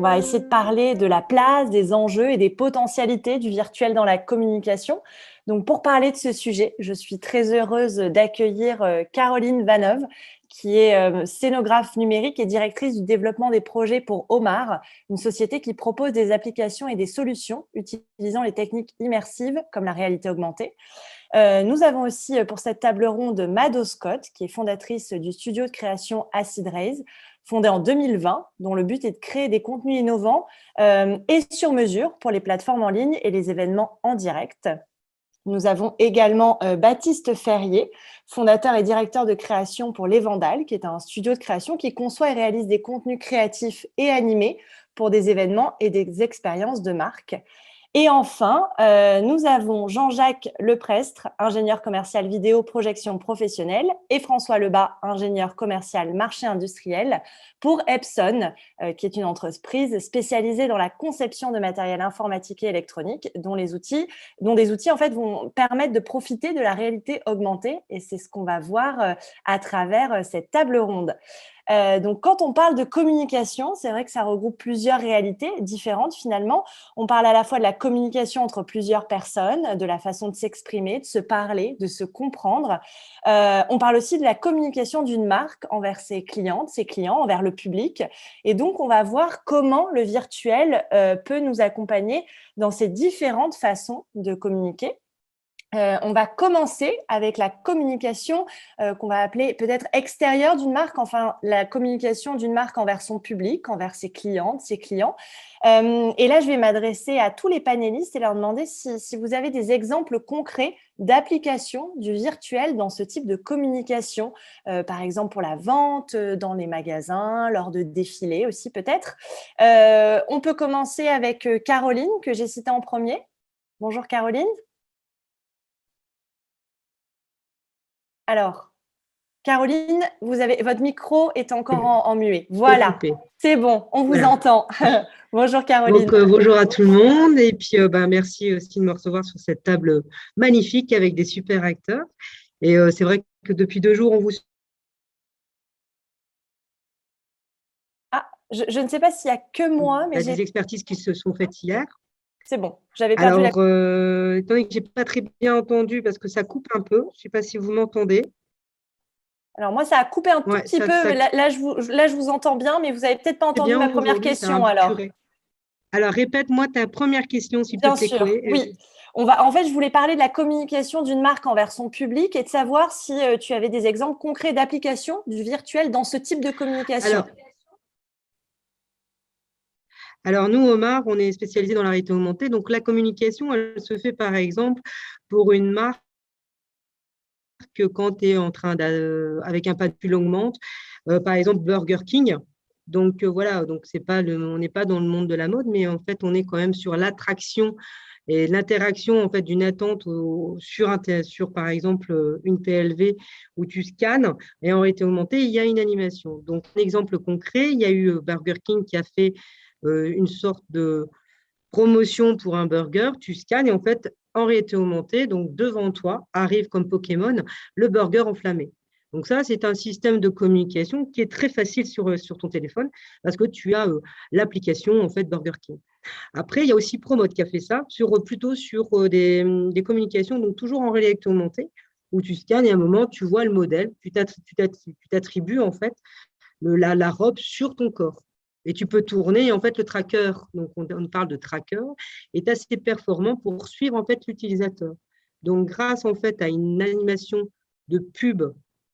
va essayer de parler de la place, des enjeux et des potentialités du virtuel dans la communication. Donc, pour parler de ce sujet, je suis très heureuse d'accueillir Caroline Vaneuve, qui est scénographe numérique et directrice du développement des projets pour Omar, une société qui propose des applications et des solutions utilisant les techniques immersives comme la réalité augmentée. Nous avons aussi pour cette table ronde Mado Scott, qui est fondatrice du studio de création Acid Rays, fondé en 2020, dont le but est de créer des contenus innovants et sur mesure pour les plateformes en ligne et les événements en direct. Nous avons également Baptiste Ferrier, fondateur et directeur de création pour Les Vandales, qui est un studio de création qui conçoit et réalise des contenus créatifs et animés pour des événements et des expériences de marque. Et enfin, nous avons Jean-Jacques Leprestre, ingénieur commercial vidéo projection professionnelle, et François Lebas, ingénieur commercial marché industriel pour Epson, qui est une entreprise spécialisée dans la conception de matériel informatique et électronique, dont des outils en fait vont permettre de profiter de la réalité augmentée. Et c'est ce qu'on va voir à travers cette table ronde. Donc, quand on parle de communication, c'est vrai que ça regroupe plusieurs réalités différentes finalement. On parle à la fois de la communication entre plusieurs personnes, de la façon de s'exprimer, de se parler, de se comprendre. On parle aussi de la communication d'une marque envers ses clientes, ses clients, envers le public. Et donc, on va voir comment le virtuel peut nous accompagner dans ces différentes façons de communiquer. On va commencer avec la communication qu'on va appeler peut-être extérieure d'une marque, enfin la communication d'une marque envers son public, envers ses clientes, ses clients. Et là, je vais m'adresser à tous les panélistes et leur demander si vous avez des exemples concrets d'application du virtuel dans ce type de communication, par exemple pour la vente, dans les magasins, lors de défilés aussi peut-être. On peut commencer avec Caroline, que j'ai citée en premier. Bonjour Caroline. Alors, Caroline, votre micro est encore en muet. Voilà, Coupé. c'est bon, on vous Voilà. entend. Bonjour Caroline. Donc, bonjour à tout le monde. Et puis, merci aussi de me recevoir sur cette table magnifique avec des super acteurs. Et c'est vrai que depuis 2 jours, on vous… Ah, je ne sais pas s'il n'y a que moi, mais des expertises qui se sont faites hier. c'est bon, j'avais perdu la… Alors, étant donné que je n'ai pas très bien entendu parce que ça coupe un peu, je ne sais pas si vous m'entendez. Alors moi, ça a coupé un tout Ouais, petit peu, mais là, je vous entends bien, mais vous n'avez peut-être pas c'est entendu bien ma première aujourd'hui, ça a un question peu alors. curé. Alors, répète-moi ta première question, s'il te Bien plaît, sûr, Chloé. oui. En fait, je voulais parler de la communication d'une marque envers son public et de savoir si tu avais des exemples concrets d'application du virtuel dans ce type de communication. Alors, nous, Omar, on est spécialisé dans la réalité augmentée. Donc, la communication, elle se fait par exemple pour une marque quand tu es en train avec un pas de pull augmente, par exemple Burger King. Donc, voilà, donc on n'est pas dans le monde de la mode, mais en fait, on est quand même sur l'attraction et l'interaction en fait d'une attente sur, par exemple, une PLV où tu scannes et en réalité augmentée, il y a une animation. Donc, un exemple concret, il y a eu Burger King qui a fait une sorte de promotion pour un burger, tu scannes et en fait, en réalité augmentée, donc devant toi, arrive comme Pokémon le burger enflammé. Donc ça, c'est un système de communication qui est très facile sur ton téléphone parce que tu as l'application en fait Burger King. Après, il y a aussi Promote qui a fait ça, plutôt sur des communications, donc toujours en réalité augmentée, où tu scannes et à un moment, tu vois le modèle, tu t'attribues en fait la robe sur ton corps. Et tu peux tourner, en fait, le tracker, donc on parle de tracker, est assez performant pour suivre en fait l'utilisateur. Donc, grâce en fait à une animation de pub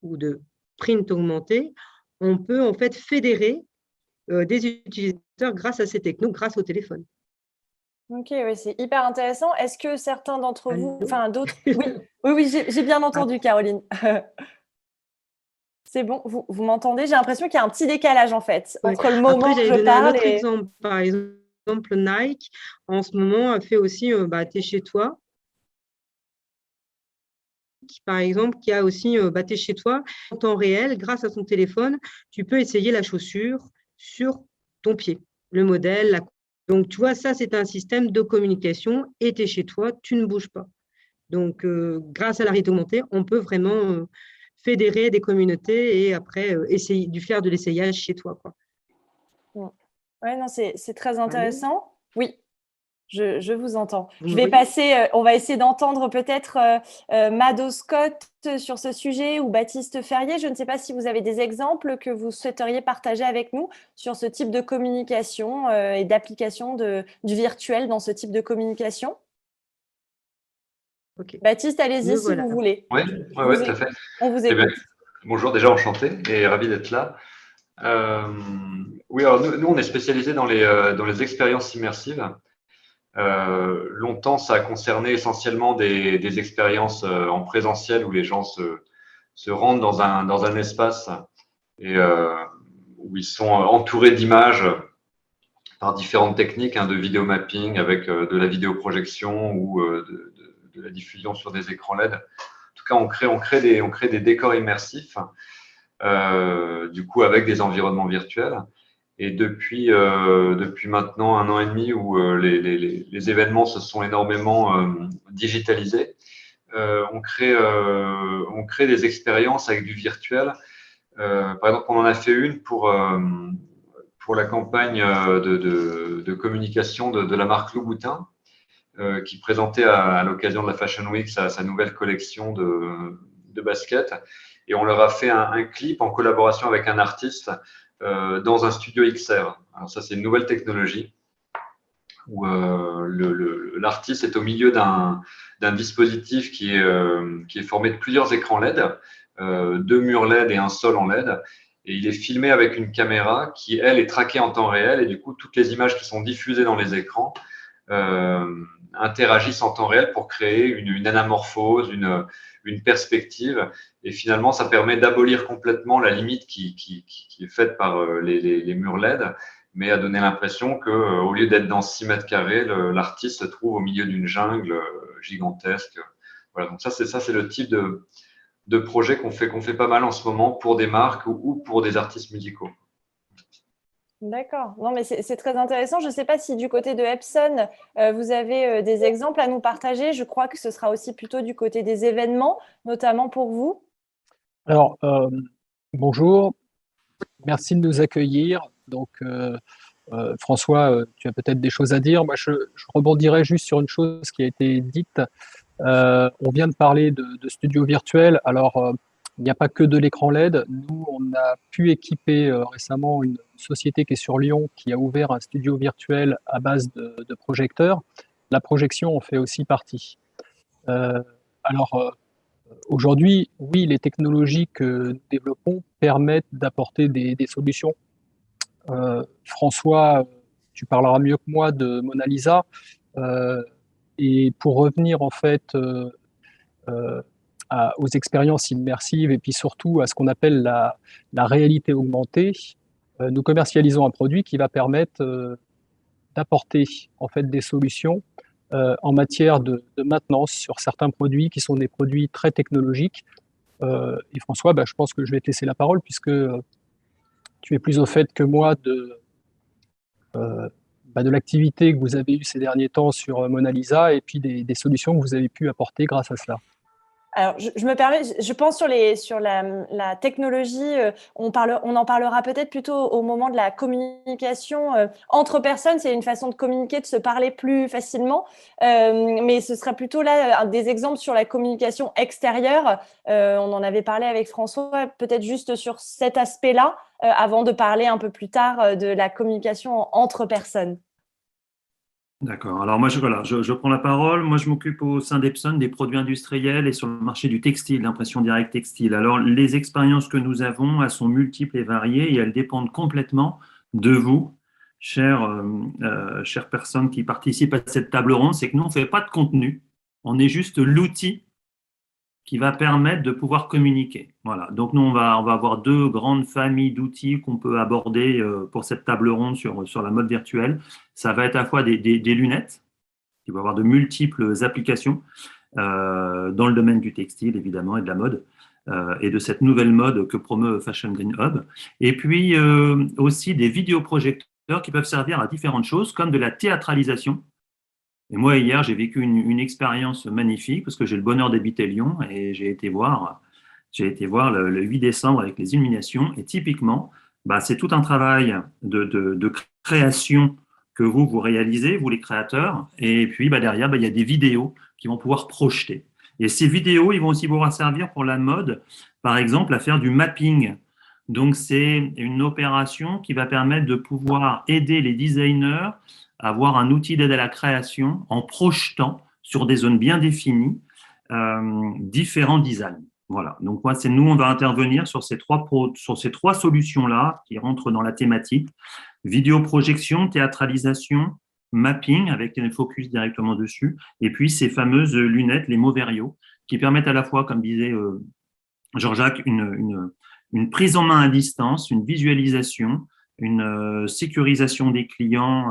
ou de print augmenté, on peut en fait fédérer des utilisateurs grâce à ces technos, grâce au téléphone. Ok, oui, c'est hyper intéressant. Est-ce que certains d'entre vous, Allô. enfin d'autres, oui, oui, j'ai bien Ah, entendu, Caroline. C'est bon, vous m'entendez? J'ai l'impression qu'il y a un petit décalage en fait ouais. entre le Après, moment où j'allais je donner un parle autre et… exemple. Par exemple, Nike, en ce moment, a fait aussi, tu es chez toi, par exemple, qui a aussi tu es chez toi en temps réel, grâce à ton téléphone, tu peux essayer la chaussure sur ton pied, le modèle. Donc, tu vois, ça, c'est un système de communication et tu es chez toi, tu ne bouges pas. Donc, grâce à la réalité augmentée, on peut vraiment fédérer des communautés et après essayer de faire de l'essayage chez toi, quoi. Ouais, non, c'est très intéressant. Oui. Je vous entends. Je vais Oui. passer, on va essayer d'entendre peut-être Mado Scott sur ce sujet ou Baptiste Ferrier. Je ne sais pas si vous avez des exemples que vous souhaiteriez partager avec nous sur ce type de communication et d'application du virtuel dans ce type de communication. Ok. Baptiste, allez-y Me si vous voilà. voulez. Oui, ouais, tout à fait. On vous Eh bien, écoute. bonjour, déjà enchanté et ravi d'être là. Oui, alors nous, on est spécialisé dans les expériences immersives. Longtemps, ça a concerné essentiellement des expériences en présentiel où les gens se rendent dans un espace et où ils sont entourés d'images par différentes techniques de vidéo mapping avec de la vidéoprojection ou de la diffusion sur des écrans LED. En tout cas, on crée des décors immersifs, du coup, avec des environnements virtuels. Et depuis maintenant 1 an et demi où les événements se sont énormément digitalisés, on crée des expériences avec du virtuel. Par exemple, on en a fait une pour la campagne de communication de la marque Louboutin, qui présentait à l'occasion de la Fashion Week sa nouvelle collection de baskets. Et on leur a fait un clip en collaboration avec un artiste dans un studio XR. Alors ça, c'est une nouvelle technologie où l'artiste est au milieu d'un dispositif qui est formé de plusieurs écrans LED, 2 murs LED et un sol en LED. Et il est filmé avec une caméra qui, elle, est traquée en temps réel. Et du coup, toutes les images qui sont diffusées dans les écrans interagissent en temps réel pour créer une anamorphose, une perspective. Et finalement, ça permet d'abolir complètement la limite qui est faite par les murs LED, mais à donner l'impression que au lieu d'être dans 6 mètres carrés, l'artiste se trouve au milieu d'une jungle gigantesque. Voilà, donc ça, c'est le type de projet qu'on fait pas mal en ce moment pour des marques ou pour des artistes musicaux. D'accord. Non, mais c'est très intéressant. Je ne sais pas si du côté de Epson, vous avez des exemples à nous partager. Je crois que ce sera aussi plutôt du côté des événements, notamment pour vous. Alors, bonjour, merci de nous accueillir. Donc, François, tu as peut-être des choses à dire. Moi, je rebondirai juste sur une chose qui a été dite. On vient de parler de studio virtuel. Alors, il n'y a pas que de l'écran LED. Nous, on a pu équiper récemment une société qui est sur Lyon qui a ouvert un studio virtuel à base de projecteurs. La projection en fait aussi partie. Alors, aujourd'hui, oui, les technologies que nous développons permettent d'apporter des solutions. François, tu parleras mieux que moi de Mona Lisa. Et pour revenir en fait euh, aux expériences immersives et puis surtout à ce qu'on appelle la réalité augmentée, nous commercialisons un produit qui va permettre d'apporter en fait des solutions en matière de maintenance sur certains produits qui sont des produits très technologiques. Et François, je pense que je vais te laisser la parole puisque tu es plus au fait que moi de l'activité que vous avez eue ces derniers temps sur Mona Lisa et puis des solutions que vous avez pu apporter grâce à cela. Alors, je me permets, je pense sur la technologie, on en parlera peut-être plutôt au moment de la communication entre personnes. C'est une façon de communiquer, de se parler plus facilement. Mais ce sera plutôt là des exemples sur la communication extérieure. On en avait parlé avec François, peut-être juste sur cet aspect-là, avant de parler un peu plus tard de la communication entre personnes. D'accord. Alors moi, je prends la parole. Moi, je m'occupe au sein d'Epson des produits industriels et sur le marché du textile, l'impression directe textile. Alors, les expériences que nous avons, elles sont multiples et variées et elles dépendent complètement de vous, chères personnes qui participent à cette table ronde. C'est que nous, on ne fait pas de contenu. On est juste l'outil qui va permettre de pouvoir communiquer. Voilà. Donc nous, on va avoir 2 grandes familles d'outils qu'on peut aborder pour cette table ronde sur la mode virtuelle. Ça va être à la fois des lunettes, qui vont avoir de multiples applications dans le domaine du textile, évidemment, et de la mode, et de cette nouvelle mode que promeut Fashion Green Hub. Et puis aussi des vidéoprojecteurs qui peuvent servir à différentes choses, comme de la théâtralisation. Et moi, hier, j'ai vécu une expérience magnifique parce que j'ai le bonheur d'habiter Lyon et j'ai été voir le 8 décembre avec les illuminations. Et typiquement, c'est tout un travail de créations que vous réalisez, vous les créateurs. Et puis derrière, il y a des vidéos qui vont pouvoir projeter. Et ces vidéos, ils vont aussi pouvoir servir pour la mode, par exemple, à faire du mapping. Donc, c'est une opération qui va permettre de pouvoir aider les designers à avoir un outil d'aide à la création en projetant sur des zones bien définies différents designs. Voilà. Donc, nous, on va intervenir sur ces trois solutions-là qui rentrent dans la thématique. Vidéoprojection, théâtralisation, mapping avec un focus directement dessus, et puis ces fameuses lunettes, les Moverio, qui permettent à la fois, comme disait Jean-Jacques, une prise en main à distance, une visualisation, une sécurisation des clients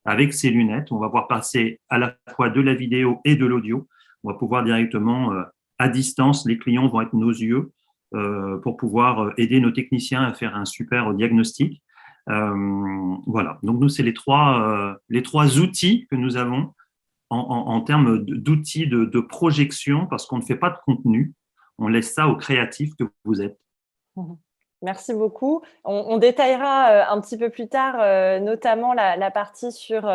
avec ces lunettes. On va pouvoir passer à la fois de la vidéo et de l'audio. On va pouvoir directement, à distance, les clients vont être nos yeux pour pouvoir aider nos techniciens à faire un super diagnostic. Voilà, donc nous, c'est les trois outils que nous avons en termes d'outils de projection, parce qu'on ne fait pas de contenu, on laisse ça aux créatifs que vous êtes. Merci beaucoup. On détaillera un petit peu plus tard, notamment la partie sur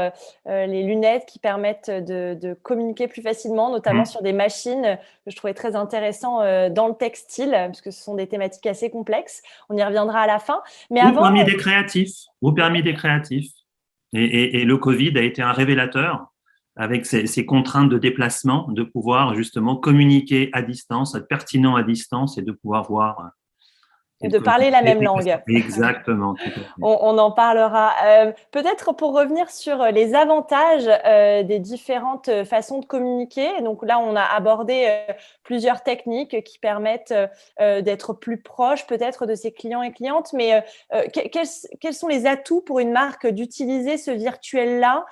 les lunettes qui permettent de communiquer plus facilement, notamment sur des machines que je trouvais très intéressant dans le textile, parce que ce sont des thématiques assez complexes. On y reviendra à la fin. Mais vous permis des créatifs. Et le Covid a été un révélateur avec ces contraintes de déplacement, de pouvoir justement communiquer à distance, être pertinent à distance et de pouvoir voir… de parler la même langue. Exactement. On en parlera. Peut-être pour revenir sur les avantages des différentes façons de communiquer. Donc là, on a abordé plusieurs techniques qui permettent d'être plus proche peut-être de ses clients et clientes. Mais quels sont les atouts pour une marque d'utiliser ce virtuel-là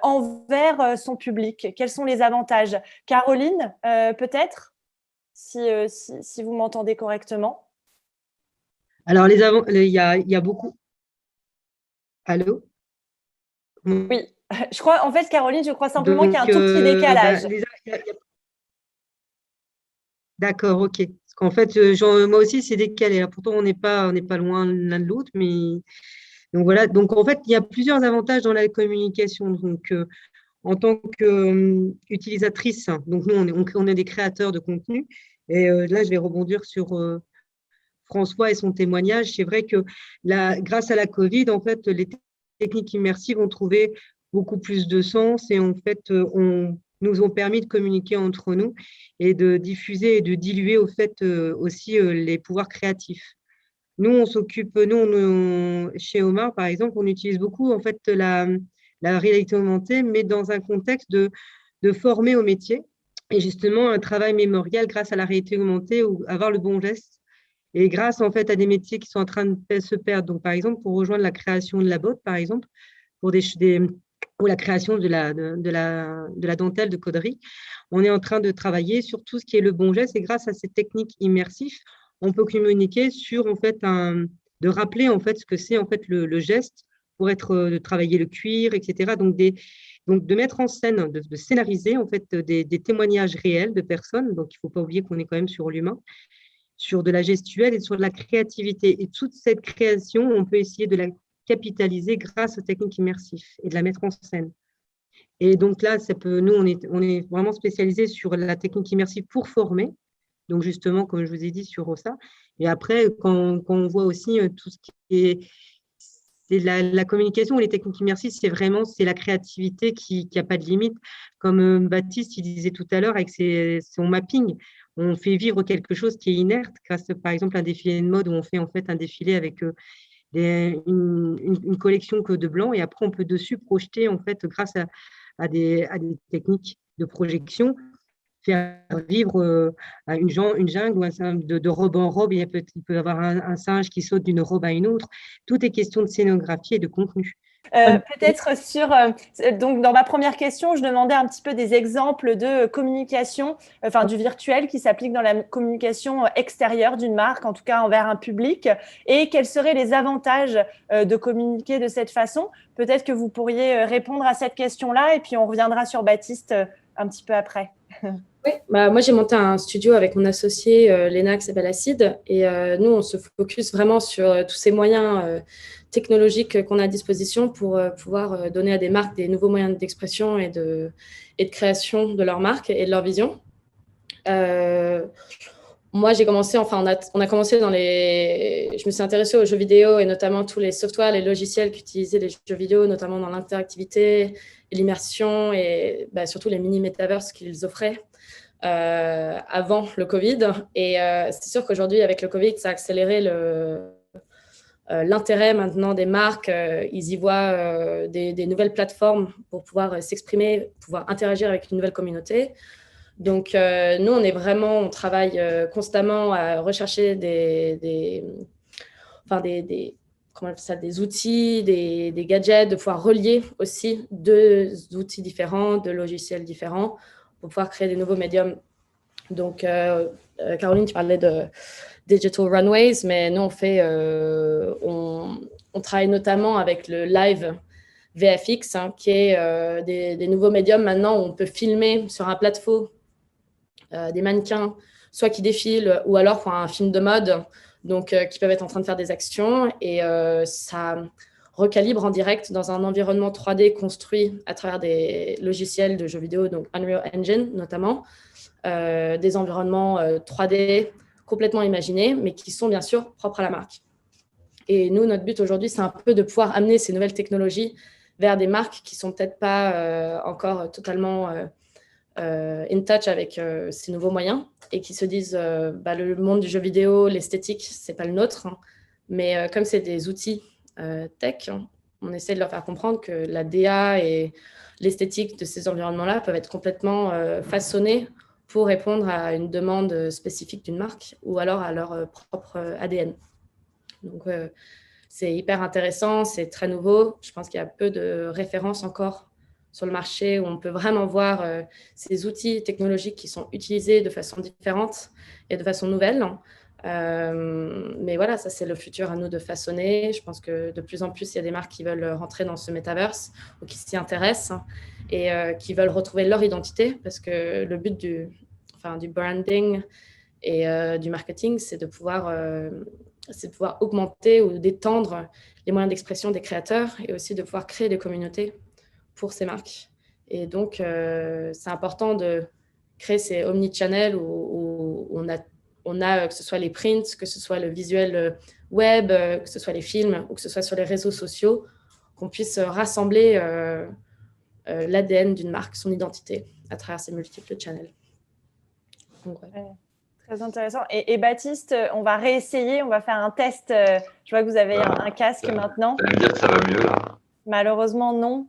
envers son public? Quels sont les avantages? Caroline, peut-être, si vous m'entendez correctement. Alors, il y a beaucoup. Allô? Oui, je crois, en fait, Caroline, je crois simplement qu'il y a un tout petit décalage. D'accord, ok. Parce qu'en fait, moi aussi, c'est décalé. Pourtant, on n'est pas loin l'un de l'autre, mais donc voilà. Donc en fait, il y a plusieurs avantages dans la communication. Donc, en tant qu'utilisatrice, donc nous, on est des créateurs de contenu. Et là, je vais rebondir sur François et son témoignage. C'est vrai que grâce à la Covid, en fait, les techniques immersives ont trouvé beaucoup plus de sens et en fait, nous ont permis de communiquer entre nous et de diffuser et de diluer au fait aussi les pouvoirs créatifs. Nous, on s'occupe, chez Omar, par exemple, on utilise beaucoup en fait la réalité augmentée, mais dans un contexte de former au métier et justement un travail mémorial grâce à la réalité augmentée ou avoir le bon geste. Et grâce en fait à des métiers qui sont en train de se perdre. Donc, par exemple, pour rejoindre la création de la botte, par exemple, pour ou la création de la dentelle de cauderie, on est en train de travailler sur tout ce qui est le bon geste. Et grâce à ces techniques immersives, on peut communiquer sur en fait de rappeler en fait ce que c'est en fait le geste pour de travailler le cuir, etc. Donc de mettre en scène, de scénariser en fait des témoignages réels de personnes. Donc, il ne faut pas oublier qu'on est quand même sur l'humain, sur de la gestuelle et sur de la créativité. Et toute cette création, on peut essayer de la capitaliser grâce aux techniques immersives et de la mettre en scène. Et donc là, nous, on est vraiment spécialisé sur la technique immersive pour former. Donc justement, comme je vous ai dit, sur ça. Et après, quand on voit aussi tout ce qui est la communication ou les techniques immersives, c'est la créativité qui n'a pas de limite. Comme Baptiste, il disait tout à l'heure avec son mapping, on fait vivre quelque chose qui est inerte grâce, par exemple, à un défilé de mode où on fait en fait un défilé avec une collection que de blanc et après on peut dessus projeter en fait grâce à des techniques de projection, faire vivre une jungle ou de robe en robe. Il peut y avoir un singe qui saute d'une robe à une autre. Tout est question de scénographie et de contenu. Peut-être donc dans ma première question, je demandais un petit peu des exemples de communication, du virtuel qui s'applique dans la communication extérieure d'une marque, en tout cas envers un public, et quels seraient les avantages de communiquer de cette façon. Peut-être que vous pourriez répondre à cette question-là et puis on reviendra sur Baptiste un petit peu après. Oui, moi j'ai monté un studio avec mon associé Léna qui s'appelle Acide et nous on se focus vraiment sur tous ces moyens technologiques qu'on a à disposition pour pouvoir donner à des marques des nouveaux moyens d'expression et de création de leur marque et de leur vision. Moi, j'ai commencé, enfin, on a commencé je me suis intéressée aux jeux vidéo et notamment tous les softwares, les logiciels qu'utilisaient les jeux vidéo, notamment dans l'interactivité et l'immersion et surtout les mini-metaverses qu'ils offraient avant le Covid. Et c'est sûr qu'aujourd'hui, avec le Covid, ça a accéléré l'intérêt maintenant des marques. Ils y voient des nouvelles plateformes pour pouvoir s'exprimer, pouvoir interagir avec une nouvelle communauté. Donc, nous, on travaille constamment à rechercher des outils, des gadgets, de pouvoir relier aussi deux outils différents, deux logiciels différents pour pouvoir créer des nouveaux médiums. Donc, Caroline, tu parlais de Digital Runways, mais nous, on travaille notamment avec le live VFX, qui est des nouveaux médiums maintenant où on peut filmer sur un plateau des mannequins, soit qui défilent ou alors pour un film de mode, donc qui peuvent être en train de faire des actions et ça recalibre en direct dans un environnement 3D construit à travers des logiciels de jeux vidéo, donc Unreal Engine notamment, des environnements 3D complètement imaginés, mais qui sont bien sûr propres à la marque. Et nous, notre but aujourd'hui, c'est un peu de pouvoir amener ces nouvelles technologies vers des marques qui ne sont peut-être pas encore totalement in touch avec ces nouveaux moyens et qui se disent le monde du jeu vidéo, l'esthétique, c'est pas le nôtre, hein, mais comme c'est des outils tech, on essaie de leur faire comprendre que la DA et l'esthétique de ces environnements-là peuvent être complètement façonnés pour répondre à une demande spécifique d'une marque ou alors à leur propre ADN. Donc, c'est hyper intéressant, c'est très nouveau. Je pense qu'il y a peu de références encore sur le marché où on peut vraiment voir ces outils technologiques qui sont utilisés de façon différente et de façon nouvelle. Mais voilà, ça, c'est le futur à nous de façonner. Je pense que de plus en plus, il y a des marques qui veulent rentrer dans ce metaverse ou qui s'y intéressent et qui veulent retrouver leur identité parce que le but du branding et du marketing, c'est de pouvoir augmenter ou d'étendre les moyens d'expression des créateurs et aussi de pouvoir créer des communautés pour ces marques. Et donc, c'est important de créer ces omnichannels où on a que ce soit les prints, que ce soit le visuel web, que ce soit les films ou que ce soit sur les réseaux sociaux, qu'on puisse rassembler l'ADN d'une marque, son identité, à travers ces multiples channels. Donc, ouais. Très intéressant. Et Baptiste, on va réessayer, on va faire un test. Je vois que vous avez un casque maintenant. Ça veut dire que ça va mieux, là? Malheureusement, non.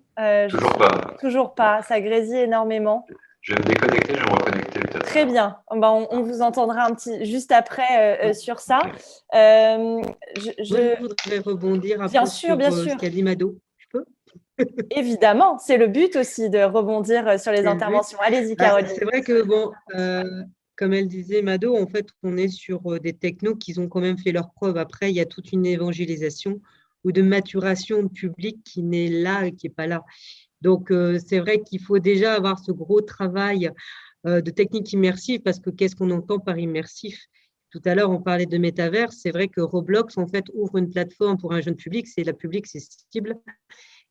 Toujours pas. Toujours pas. Ça grésille énormément. Je vais me déconnecter, je vais me reconnecter peut-être. Très bien. On vous entendra juste après sur ça. Je voudrais rebondir un peu sur ce qu'a dit Mado. Je peux ? Évidemment, c'est le but aussi de rebondir sur les interventions. Allez-y, Caroline. C'est vrai que, comme elle disait, Mado, en fait, on est sur des technos qui ont quand même fait leurs preuves. Après, il y a toute une évangélisation ou de maturation publique qui n'est là et qui n'est pas là. Donc, c'est vrai qu'il faut déjà avoir ce gros travail de technique immersive parce que qu'est-ce qu'on entend par immersif ? Tout à l'heure, on parlait de métavers. C'est vrai que Roblox, en fait, ouvre une plateforme pour un jeune public. C'est cible.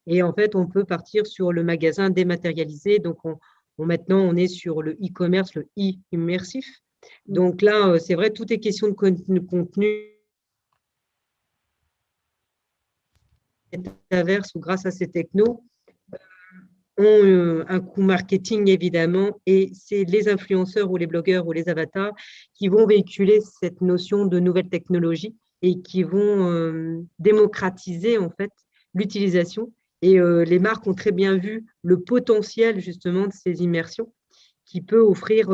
Et en fait, on peut partir sur le magasin dématérialisé. Donc, maintenant, on est sur le e-commerce, le e-immersif. Donc là, c'est vrai, tout est question de contenu. Métaverse ou grâce à ces technos ont un coût marketing évidemment et c'est les influenceurs ou les blogueurs ou les avatars qui vont véhiculer cette notion de nouvelles technologies et qui vont démocratiser en fait l'utilisation et les marques ont très bien vu le potentiel justement de ces immersions qui peut offrir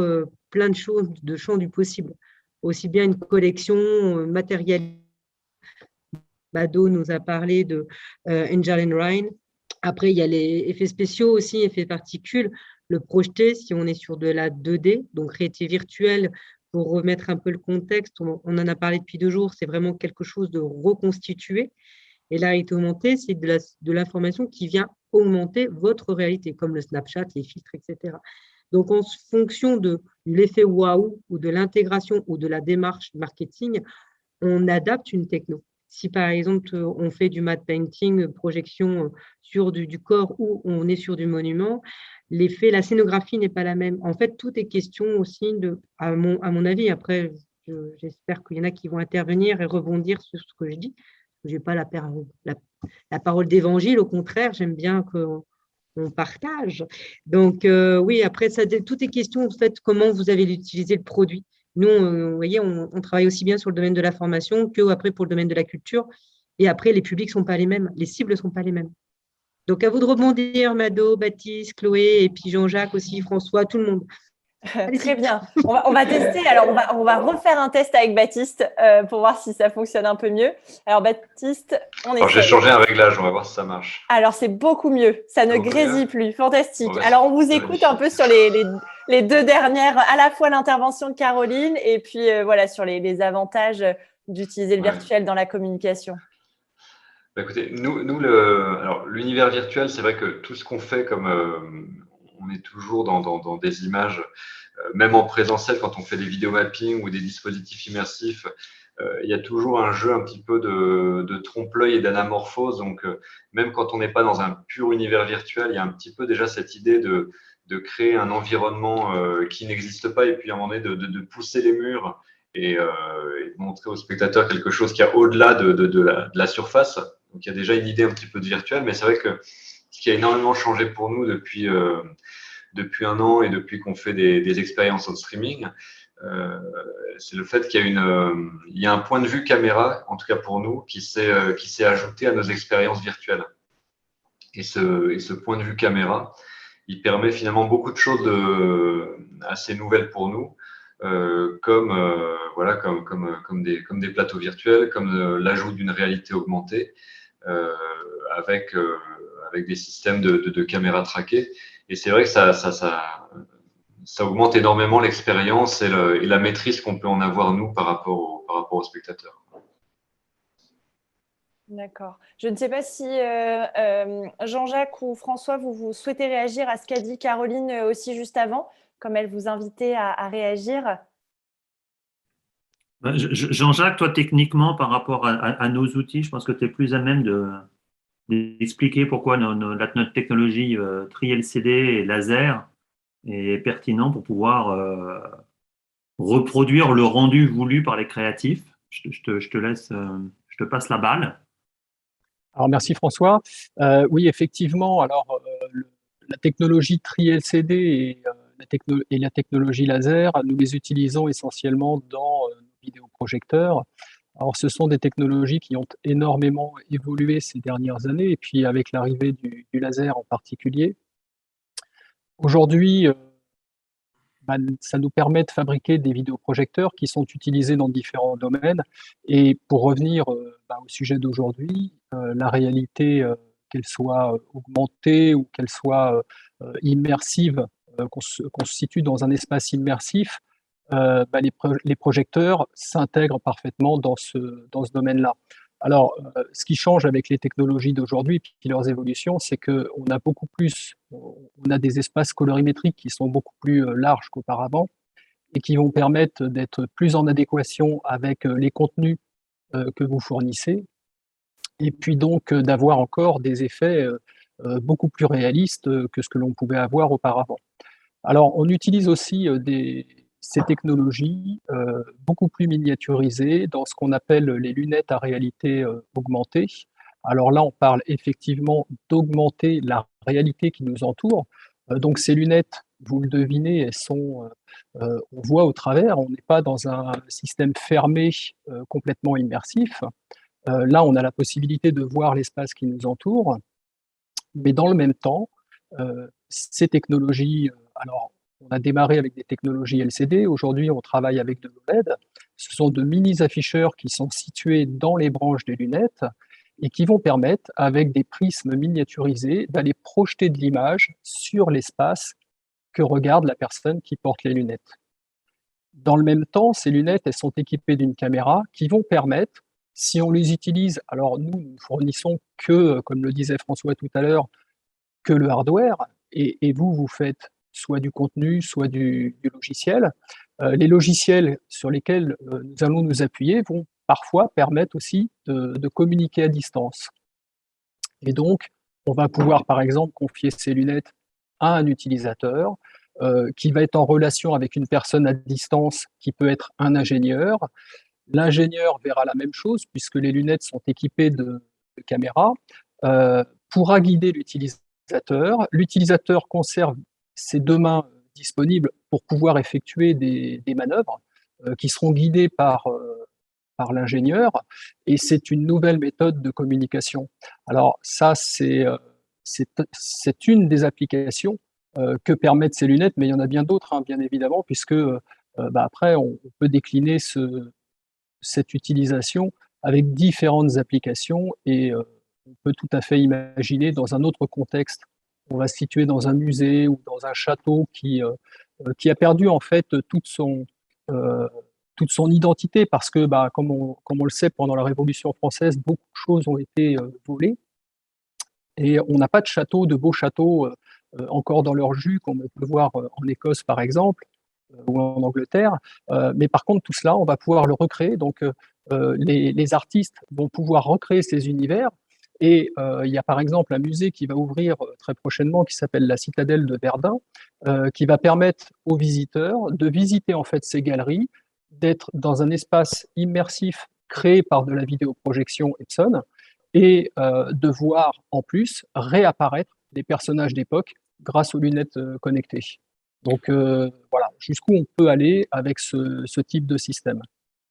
plein de choses, de champs du possible, aussi bien une collection matérielle. Mado nous a parlé de Angel and Ryan. Après, il y a les effets spéciaux aussi, effets particules, le projeté, si on est sur de la 2D, donc réalité virtuelle, pour remettre un peu le contexte, on en a parlé depuis 2 jours, c'est vraiment quelque chose de reconstitué. Et la réalité augmentée, c'est de l'information qui vient augmenter votre réalité, comme le Snapchat, les filtres, etc. Donc, en fonction de l'effet waouh ou de l'intégration ou de la démarche marketing, on adapte une techno. si par exemple on fait du matte painting, projection sur du corps ou on est sur du monument, l'effet, la scénographie n'est pas la même. En fait, tout est question aussi à mon avis, après, j'espère qu'il y en a qui vont intervenir et rebondir sur ce que je dis. Je n'ai pas la parole d'évangile, au contraire, j'aime bien qu'on partage. Donc, oui, après, tout est question, en fait, comment vous avez utilisé le produit. Nous, vous voyez, on travaille aussi bien sur le domaine de la formation qu'après pour le domaine de la culture. Et après, les publics ne sont pas les mêmes, les cibles ne sont pas les mêmes. Donc, à vous de rebondir, Mado, Baptiste, Chloé, et puis Jean-Jacques aussi, François, tout le monde. Très bien. On va tester. Alors, on va refaire un test avec Baptiste pour voir si ça fonctionne un peu mieux. Alors, Baptiste, on essaie. J'ai changé un réglage, on va voir si ça marche. Alors, c'est beaucoup mieux. Ça ne grésille plus. Fantastique. Bon, alors, on vous écoute un peu sur les deux dernières, à la fois l'intervention de Caroline et puis voilà, sur les avantages d'utiliser le virtuel dans la communication. Bah, écoutez, alors, l'univers virtuel, c'est vrai que tout ce qu'on fait, comme on est toujours dans des images, même en présentiel, quand on fait des vidéo mapping ou des dispositifs immersifs, il y a toujours un jeu un petit peu de trompe-l'œil et d'anamorphose. Donc, même quand on n'est pas dans un pur univers virtuel, il y a un petit peu déjà cette idée de créer un environnement qui n'existe pas et puis à un moment donné de pousser les murs et de montrer aux spectateurs quelque chose qui est au-delà de la surface. Donc, il y a déjà une idée un petit peu de virtuel, mais c'est vrai que ce qui a énormément changé pour nous depuis un an et depuis qu'on fait des expériences en streaming, c'est le fait qu'il y a un point de vue caméra, en tout cas pour nous, qui s'est ajouté à nos expériences virtuelles. Et ce point de vue caméra, il permet finalement beaucoup de choses assez nouvelles pour nous, comme des plateaux virtuels, comme l'ajout d'une réalité augmentée, avec des systèmes de caméras traquées. Et c'est vrai que ça augmente énormément l'expérience et la maîtrise qu'on peut en avoir, nous, par rapport aux spectateurs. D'accord. Je ne sais pas si Jean-Jacques ou François, vous souhaitez réagir à ce qu'a dit Caroline aussi juste avant, comme elle vous invitait à réagir. Jean-Jacques, toi, techniquement, par rapport à nos outils, je pense que tu es plus à même d'expliquer pourquoi notre technologie tri-LCD et laser est pertinent pour pouvoir reproduire le rendu voulu par les créatifs. Je te laisse, je te passe la balle. Alors, merci François. Oui, effectivement, alors la technologie tri-LCD et la technologie laser, nous les utilisons essentiellement dans nos vidéoprojecteurs. Alors, ce sont des technologies qui ont énormément évolué ces dernières années, et puis avec l'arrivée du laser en particulier. Aujourd'hui, ça nous permet de fabriquer des vidéoprojecteurs qui sont utilisés dans différents domaines. Et pour revenir au sujet d'aujourd'hui, la réalité, qu'elle soit augmentée ou qu'elle soit immersive, qu'on se situe dans un espace immersif, les projecteurs s'intègrent parfaitement dans ce domaine-là. Alors, ce qui change avec les technologies d'aujourd'hui et leurs évolutions, c'est qu'on a on a des espaces colorimétriques qui sont beaucoup plus larges qu'auparavant et qui vont permettre d'être plus en adéquation avec les contenus que vous fournissez, et puis donc d'avoir encore des effets beaucoup plus réalistes que ce que l'on pouvait avoir auparavant. Alors, on utilise aussi ces technologies beaucoup plus miniaturisées dans ce qu'on appelle les lunettes à réalité augmentée. Alors là, on parle effectivement d'augmenter la réalité qui nous entoure. Donc ces lunettes, vous le devinez, on voit au travers, on n'est pas dans un système fermé complètement immersif. Là, on a la possibilité de voir l'espace qui nous entoure, mais dans le même temps, ces technologies, alors on a démarré avec des technologies LCD, aujourd'hui on travaille avec de l'OLED. Ce sont de mini-afficheurs qui sont situés dans les branches des lunettes et qui vont permettre, avec des prismes miniaturisés, d'aller projeter de l'image sur l'espace que regarde la personne qui porte les lunettes. Dans le même temps, ces lunettes, elles sont équipées d'une caméra qui vont permettre, si on les utilise, alors nous ne fournissons que, comme le disait François tout à l'heure, que le hardware, et vous faites soit du contenu, soit du logiciel. Les logiciels sur lesquels nous allons nous appuyer vont parfois permettent aussi de communiquer à distance. Et donc, on va pouvoir, par exemple, confier ces lunettes à un utilisateur qui va être en relation avec une personne à distance qui peut être un ingénieur. L'ingénieur verra la même chose puisque les lunettes sont équipées de caméras, pourra guider l'utilisateur. L'utilisateur conserve ses deux mains disponibles pour pouvoir effectuer des manœuvres qui seront guidées par l'ingénieur, et c'est une nouvelle méthode de communication. Alors ça, c'est une des applications que permettent ces lunettes, mais il y en a bien d'autres, hein, bien évidemment, puisque après, on peut décliner cette utilisation avec différentes applications, et on peut tout à fait imaginer dans un autre contexte. On va se situer dans un musée ou dans un château qui a perdu en fait toute son identité, parce que, comme on le sait, pendant la Révolution française, beaucoup de choses ont été volées, et on n'a pas de beaux châteaux encore dans leur jus, comme on peut voir en Écosse par exemple, ou en Angleterre, mais par contre tout cela, on va pouvoir le recréer. Donc les artistes vont pouvoir recréer ces univers, et il y a par exemple un musée qui va ouvrir très prochainement, qui s'appelle la Citadelle de Verdun, qui va permettre aux visiteurs de visiter en fait ces galeries, d'être dans un espace immersif créé par de la vidéoprojection Epson, et de voir en plus réapparaître des personnages d'époque grâce aux lunettes connectées. Donc voilà, jusqu'où on peut aller avec ce type de système.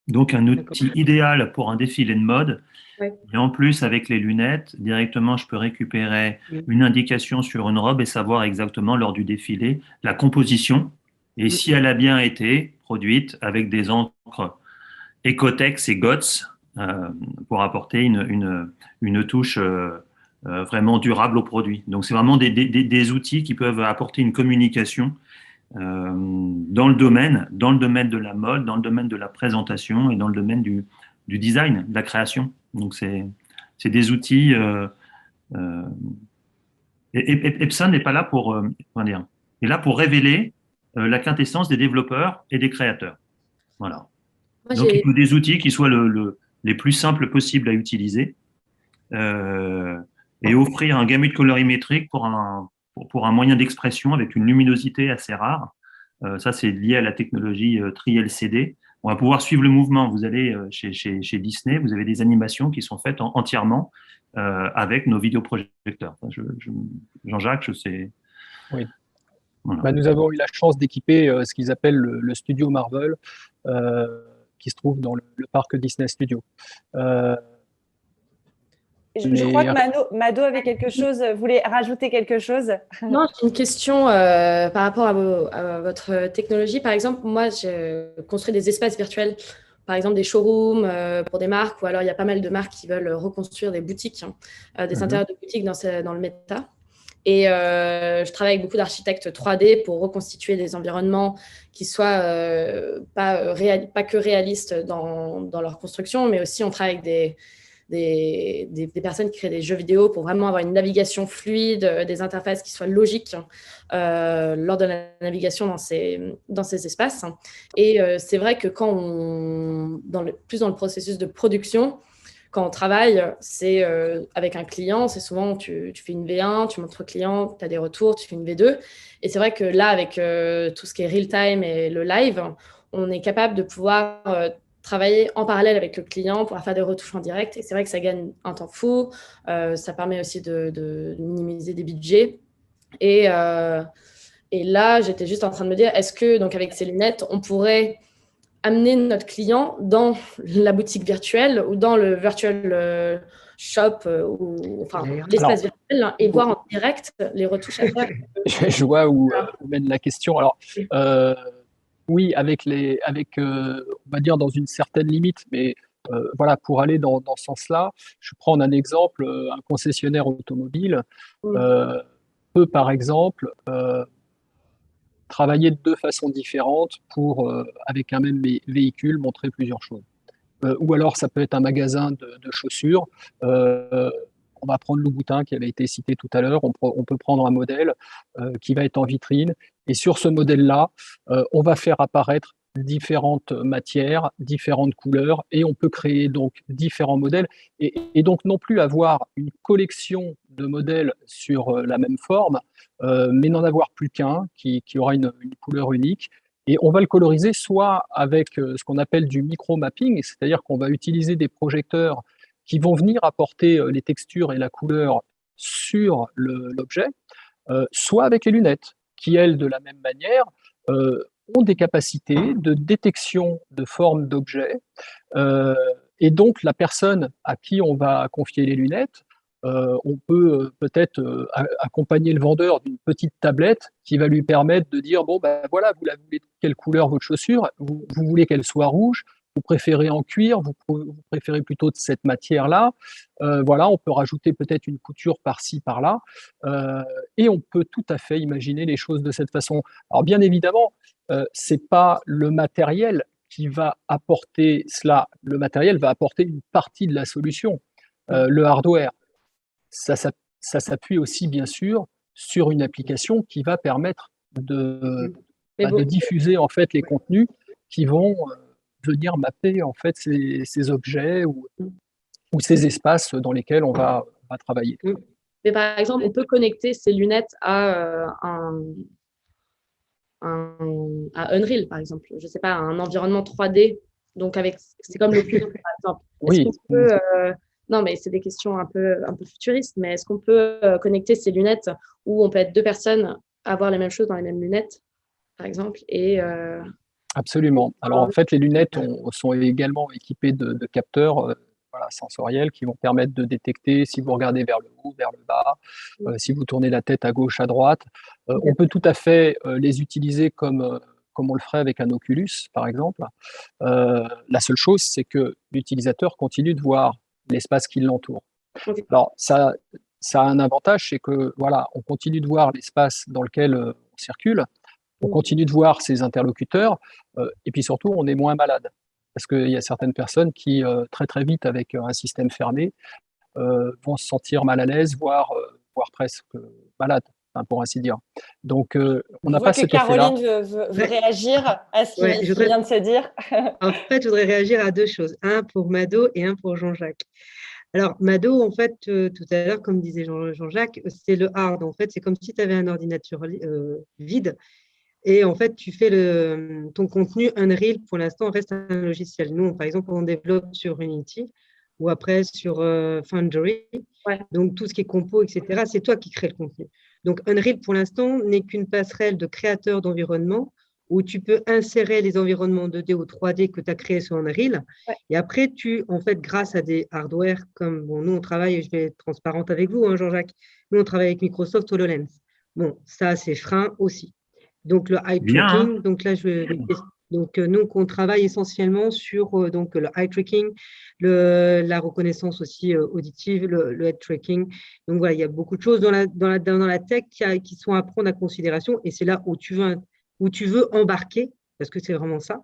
Donc un outil idéal pour un défilé de mode. Ouais. Et en plus, avec les lunettes, directement, je peux récupérer une indication sur une robe et savoir exactement lors du défilé la composition, et si elle a bien été produite avec des encres Ecotex et GOTS pour apporter une touche vraiment durable au produit. Donc c'est vraiment des outils qui peuvent apporter une communication dans le domaine de la mode, dans le domaine de la présentation et dans le domaine du design, de la création. Donc c'est des outils. Epson n'est pas là pour comment dire, est là pour révéler la quintessence des développeurs et des créateurs. Voilà. Moi, Donc il faut des outils qui soient les plus simples possibles à utiliser et offrir un gamut colorimétrique pour un moyen d'expression avec une luminosité assez rare. Ça, c'est lié à la technologie Tri-LCD. On va pouvoir suivre le mouvement. Vous allez chez Disney, vous avez des animations qui sont faites entièrement avec nos vidéoprojecteurs. Jean-Jacques, je sais. Oui. Voilà. Nous avons eu la chance d'équiper ce qu'ils appellent le studio Marvel, qui se trouve dans le parc Disney Studio. Je crois que Mado avait quelque chose, voulait rajouter quelque chose. Non, j'ai une question par rapport à votre technologie. Par exemple, moi, je construis des espaces virtuels, par exemple des showrooms pour des marques, ou alors il y a pas mal de marques qui veulent reconstruire des boutiques, des intérieurs de boutiques dans le méta. Et je travaille avec beaucoup d'architectes 3D pour reconstituer des environnements qui soient pas que réalistes dans leur construction, mais aussi on travaille avec des personnes qui créent des jeux vidéo pour vraiment avoir une navigation fluide, des interfaces qui soient logiques lors de la navigation dans ces espaces. Et c'est vrai que quand plus dans le processus de production, quand on travaille, c'est avec un client, c'est souvent tu fais une V1, tu montres au client, tu as des retours, tu fais une V2. Et c'est vrai que là, avec tout ce qui est real-time et le live, on est capable de pouvoir travailler en parallèle avec le client, pouvoir faire des retouches en direct. Et c'est vrai que ça gagne un temps fou. Ça permet aussi de minimiser des budgets. Et là, j'étais juste en train de me dire, est-ce que, donc avec ces lunettes, on pourrait amener notre client dans la boutique virtuelle ou dans le virtual shop ou l'espace virtuel et voir en direct les retouches à faire. Je vois où mène la question. Alors, oui, avec on va dire dans une certaine limite, mais voilà, pour aller dans ce sens-là, je prends un exemple, un concessionnaire automobile peut par exemple travailler de deux façons différentes pour, avec un même véhicule, montrer plusieurs choses. Ou alors, ça peut être un magasin de chaussures. On va prendre Louboutin qui avait été cité tout à l'heure. On peut prendre un modèle qui va être en vitrine. Et sur ce modèle-là, on va faire apparaître différentes matières, différentes couleurs, et on peut créer donc différents modèles, et donc non plus avoir une collection de modèles sur la même forme, mais n'en avoir plus qu'un qui aura une couleur unique. Et on va le coloriser soit avec ce qu'on appelle du micro-mapping, c'est-à-dire qu'on va utiliser des projecteurs qui vont venir apporter les textures et la couleur sur l'objet, soit avec les lunettes, qui elles, de la même manière, ont des capacités de détection de forme d'objets. Et donc, la personne à qui on va confier les lunettes, on peut peut-être accompagner le vendeur d'une petite tablette qui va lui permettre de dire, bon, ben voilà, vous la voulez de quelle couleur votre chaussure? Vous voulez qu'elle soit rouge? Vous préférez en cuir? Vous préférez plutôt de cette matière-là? Voilà, on peut rajouter peut-être une couture par-ci, par-là. Et on peut tout à fait imaginer les choses de cette façon. Alors, bien évidemment, c'est pas le matériel qui va apporter cela. Le matériel va apporter une partie de la solution. Le hardware, ça s'appuie aussi, bien sûr, sur une application qui va permettre de diffuser en fait les contenus qui vont venir mapper en fait ces objets ou ces espaces dans lesquels on va travailler. Mais par exemple, on peut connecter ces lunettes à Unreal, par exemple. Je ne sais pas, un environnement 3D. Donc, c'est comme le par exemple. Oui. Non, mais c'est des questions un peu futuristes, mais est-ce qu'on peut connecter ces lunettes où on peut être deux personnes, avoir les mêmes choses dans les mêmes lunettes, par exemple, et Absolument. Alors en fait, les lunettes sont également équipées de capteurs sensoriels qui vont permettre de détecter si vous regardez vers le haut, vers le bas, si vous tournez la tête à gauche, à droite. On peut tout à fait les utiliser comme on le ferait avec un Oculus, par exemple. La seule chose, c'est que l'utilisateur continue de voir l'espace qui l'entoure. Okay. Alors ça a un avantage, c'est que voilà, on continue de voir l'espace dans lequel on circule. On continue de voir ses interlocuteurs et puis surtout, on est moins malade. Parce qu'il y a certaines personnes qui, très très vite, avec un système fermé, vont se sentir mal à l'aise, voire presque malades, pour ainsi dire. Donc, on n'a pas cet effet-là. Caroline veut réagir à ce qu'il vient de se dire. En fait, je voudrais réagir à deux choses. Un pour Mado et un pour Jean-Jacques. Alors, Mado, en fait, tout à l'heure, comme disait Jean-Jacques, c'est le hard. En fait, c'est comme si tu avais un ordinateur vide. Et en fait, tu fais ton contenu Unreal, pour l'instant, reste un logiciel. Nous, par exemple, on développe sur Unity ou après sur Foundry. Ouais. Donc, tout ce qui est compo, etc., c'est toi qui crée le contenu. Donc, Unreal, pour l'instant, n'est qu'une passerelle de créateur d'environnement où tu peux insérer les environnements 2D ou 3D que tu as créés sur Unreal. Ouais. Et après, en fait, grâce à des hardware comme, nous, on travaille, je vais être transparente avec vous, hein, Jean-Jacques, nous, on travaille avec Microsoft HoloLens. Bon, ça, c'est frein aussi. Donc, le eye tracking, donc là, nous, on travaille essentiellement sur donc, le eye tracking, la reconnaissance aussi auditive, le head tracking. Donc, voilà, il y a beaucoup de choses dans la tech qui sont à prendre en considération et c'est là où tu veux embarquer, parce que c'est vraiment ça,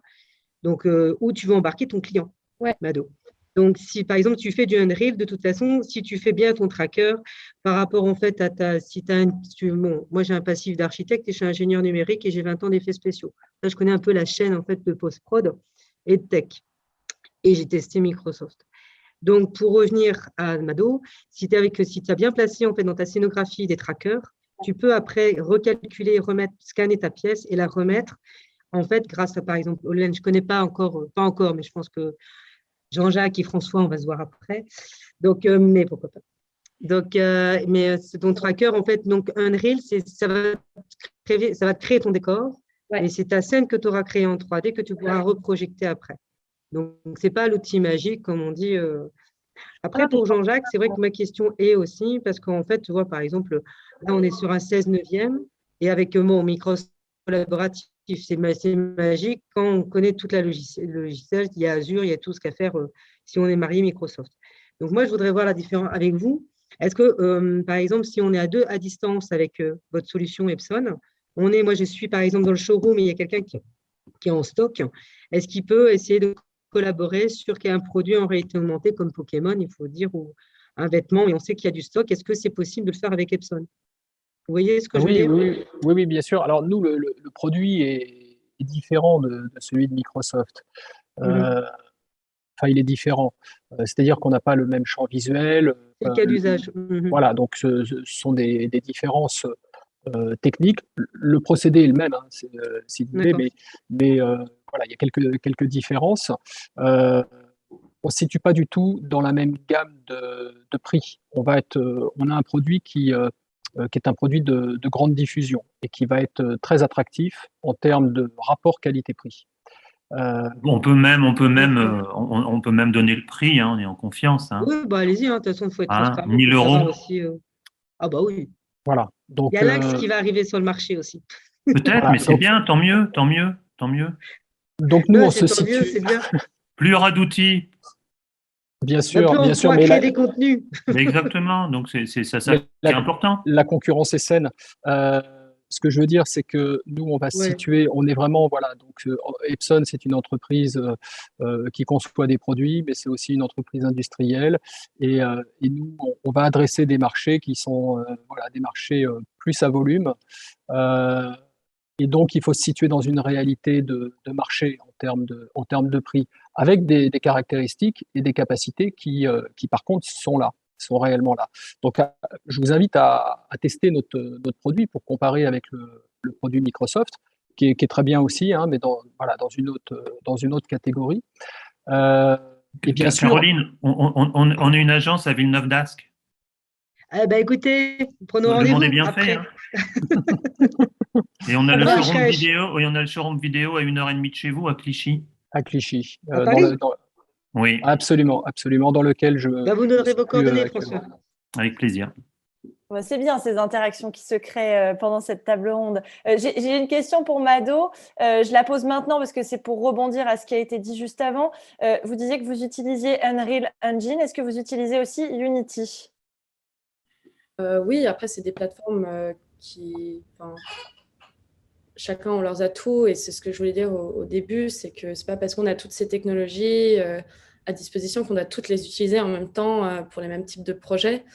donc où tu veux embarquer ton client, Mado. Donc, si par exemple, tu fais du Unreal, de toute façon, si tu fais bien ton tracker par rapport en fait à moi, j'ai un passif d'architecte et je suis ingénieur numérique et j'ai 20 ans d'effets spéciaux. Là, je connais un peu la chaîne en fait de post-prod et de tech. Et j'ai testé Microsoft. Donc, pour revenir à Mado, si tu as bien placé en fait dans ta scénographie des trackers, tu peux après recalculer, scanner ta pièce et la remettre en fait grâce à par exemple HoloLens. Je ne connais pas encore, mais je pense que Jean-Jacques et François, on va se voir après. Donc, mais pourquoi pas. Donc, mais ton tracker, en fait, donc Unreal, ça va te créer ton décor, et c'est ta scène que tu auras créée en 3D que tu pourras reprojecter après. Donc, ce n'est pas l'outil magique, comme on dit. Après, pour Jean-Jacques, c'est vrai que ma question est aussi, parce qu'en fait, tu vois, par exemple, là, on est sur un 16/9, et avec mon Microsoft collaboratif, c'est magique quand on connaît toute le logiciel, il y a Azure, il y a tout ce qu'à faire si on est marié Microsoft. Donc, moi, je voudrais voir la différence avec vous. Est-ce que, par exemple, si on est à deux à distance avec votre solution Epson, moi, je suis, par exemple, dans le showroom et il y a quelqu'un qui est en stock, est-ce qu'il peut essayer de collaborer sur un produit en réalité augmentée comme Pokémon, il faut dire, ou un vêtement, et on sait qu'il y a du stock, est-ce que c'est possible de le faire avec Epson? Vous voyez ce que je veux dire? Oui, bien sûr. Alors, nous, le produit est différent de celui de Microsoft. Enfin, il est différent. C'est-à-dire qu'on n'a pas le même champ visuel. C'est le cas d'usage. Voilà, donc ce sont des différences techniques. Le procédé est le même, hein, si vous voulez, mais voilà, il y a quelques différences. On ne se situe pas du tout dans la même gamme de prix. On a un produit qui est un produit de grande diffusion et qui va être très attractif en termes de rapport qualité-prix. On peut même donner le prix, hein, on est en confiance. Hein. Oui, bah allez-y, hein, de toute façon, il faut être Hein, transparent. 1000 Faut savoir euros. aussi, Ah bah oui. Voilà. Donc, Il y a l'Axe qui va arriver sur le marché aussi. Peut-être, voilà, mais c'est bien, tant mieux. Donc nous, on se tant mieux, situe. c'est bien. Plus il y aura d'outils. Bien Bah, sûr, plus on bien sûr, pourra mais créer des contenus. Mais exactement, donc c'est ça mais qui est important. la concurrence est saine. Ce que je veux dire, c'est que nous, on va se Ouais. situer, on est vraiment, voilà, donc Epson, c'est une entreprise qui conçoit des produits, mais c'est aussi une entreprise industrielle. Et nous, on va adresser des marchés qui sont voilà, des marchés plus à volume. Et donc, il faut se situer dans une réalité de marché en termes de prix, avec des caractéristiques et des capacités qui, par contre, sont réellement là. Donc, je vous invite à tester notre produit pour comparer avec le produit Microsoft, qui est très bien aussi, hein, mais dans une autre catégorie. Et bien sûr, Caroline, on est une agence à Villeneuve d'Ascq. Bah écoutez, prenons Le monde est rendez-vous bien après. fait. Hein. Et on a le Moi, showroom vidéo, à 1h30 de chez vous, à Clichy. à Clichy, À Paris Oui, absolument, dans lequel je Bah, vous nous donnerez vos suis coordonnées, actuellement. François. avec plaisir. Ouais, c'est bien ces interactions qui se créent pendant cette table ronde. J'ai une question pour Mado. Je la pose maintenant parce que c'est pour rebondir à ce qui a été dit juste avant. Vous disiez que vous utilisiez Unreal Engine. Est-ce que vous utilisez aussi Unity ? Oui, après, c'est des plateformes chacun a leurs atouts, et c'est ce que je voulais dire au début, c'est que c'est pas parce qu'on a toutes ces technologies à disposition qu'on doit toutes les utiliser en même temps pour les mêmes types de projets.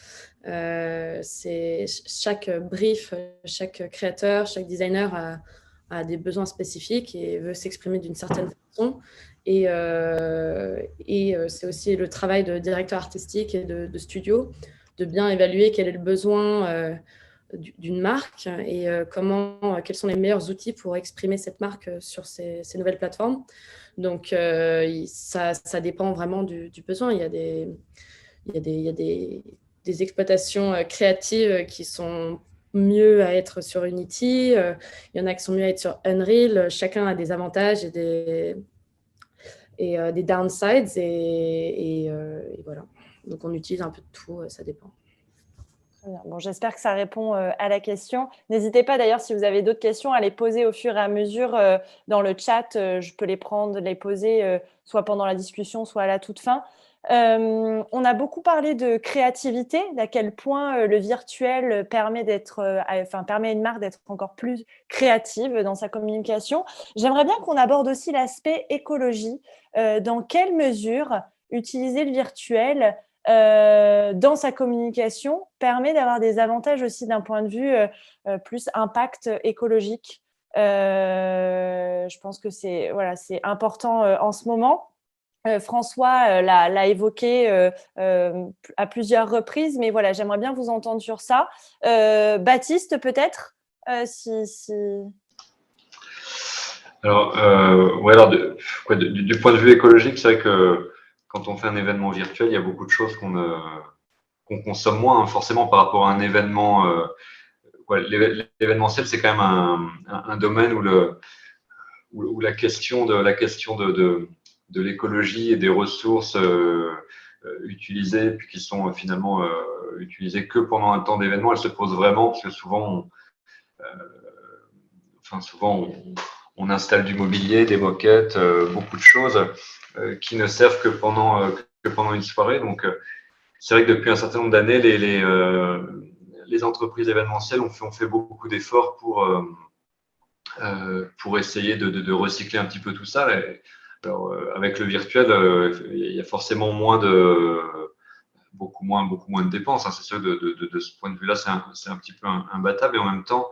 C'est chaque brief, chaque créateur, chaque designer a des besoins spécifiques et veut s'exprimer d'une certaine façon. Et c'est aussi le travail de directeur artistique et de studio de bien évaluer quel est le besoin d'une marque et quels sont les meilleurs outils pour exprimer cette marque sur ces nouvelles plateformes. Donc, ça dépend vraiment du besoin. Il y a des exploitations créatives qui sont mieux à être sur Unity. Il y en a qui sont mieux à être sur Unreal. Chacun a des avantages et des downsides. Et voilà. Donc, on utilise un peu de tout. Ça dépend. Bon, j'espère que ça répond à la question. N'hésitez pas d'ailleurs, si vous avez d'autres questions, à les poser au fur et à mesure dans le chat. Je peux les prendre, les poser soit pendant la discussion, soit à la toute fin. On a beaucoup parlé de créativité, d'à quel point le virtuel permet à une marque d'être encore plus créative dans sa communication. J'aimerais bien qu'on aborde aussi l'aspect écologie. Dans quelle mesure utiliser le virtuel dans sa communication permet d'avoir des avantages aussi d'un point de vue plus impact écologique. Je pense que c'est important en ce moment. François l'a évoqué à plusieurs reprises, mais voilà, j'aimerais bien vous entendre sur ça. Baptiste, peut-être Alors, du point de vue écologique, c'est vrai que quand on fait un événement virtuel, il y a beaucoup de choses qu'on consomme moins, hein, forcément par rapport à un événement. L'événementiel, c'est quand même un domaine où la question de l'écologie et des ressources utilisées, puis qui sont finalement utilisées que pendant un temps d'événement, elle se pose vraiment, parce que souvent, on installe du mobilier, des moquettes, beaucoup de choses qui ne servent que pendant une soirée. Donc, c'est vrai que depuis un certain nombre d'années, les entreprises événementielles ont fait beaucoup d'efforts pour essayer de recycler un petit peu tout ça. Alors, avec le virtuel, il y a forcément beaucoup moins de dépenses. Hein. C'est sûr, de ce point de vue-là, c'est un petit peu imbattable. Et en même temps,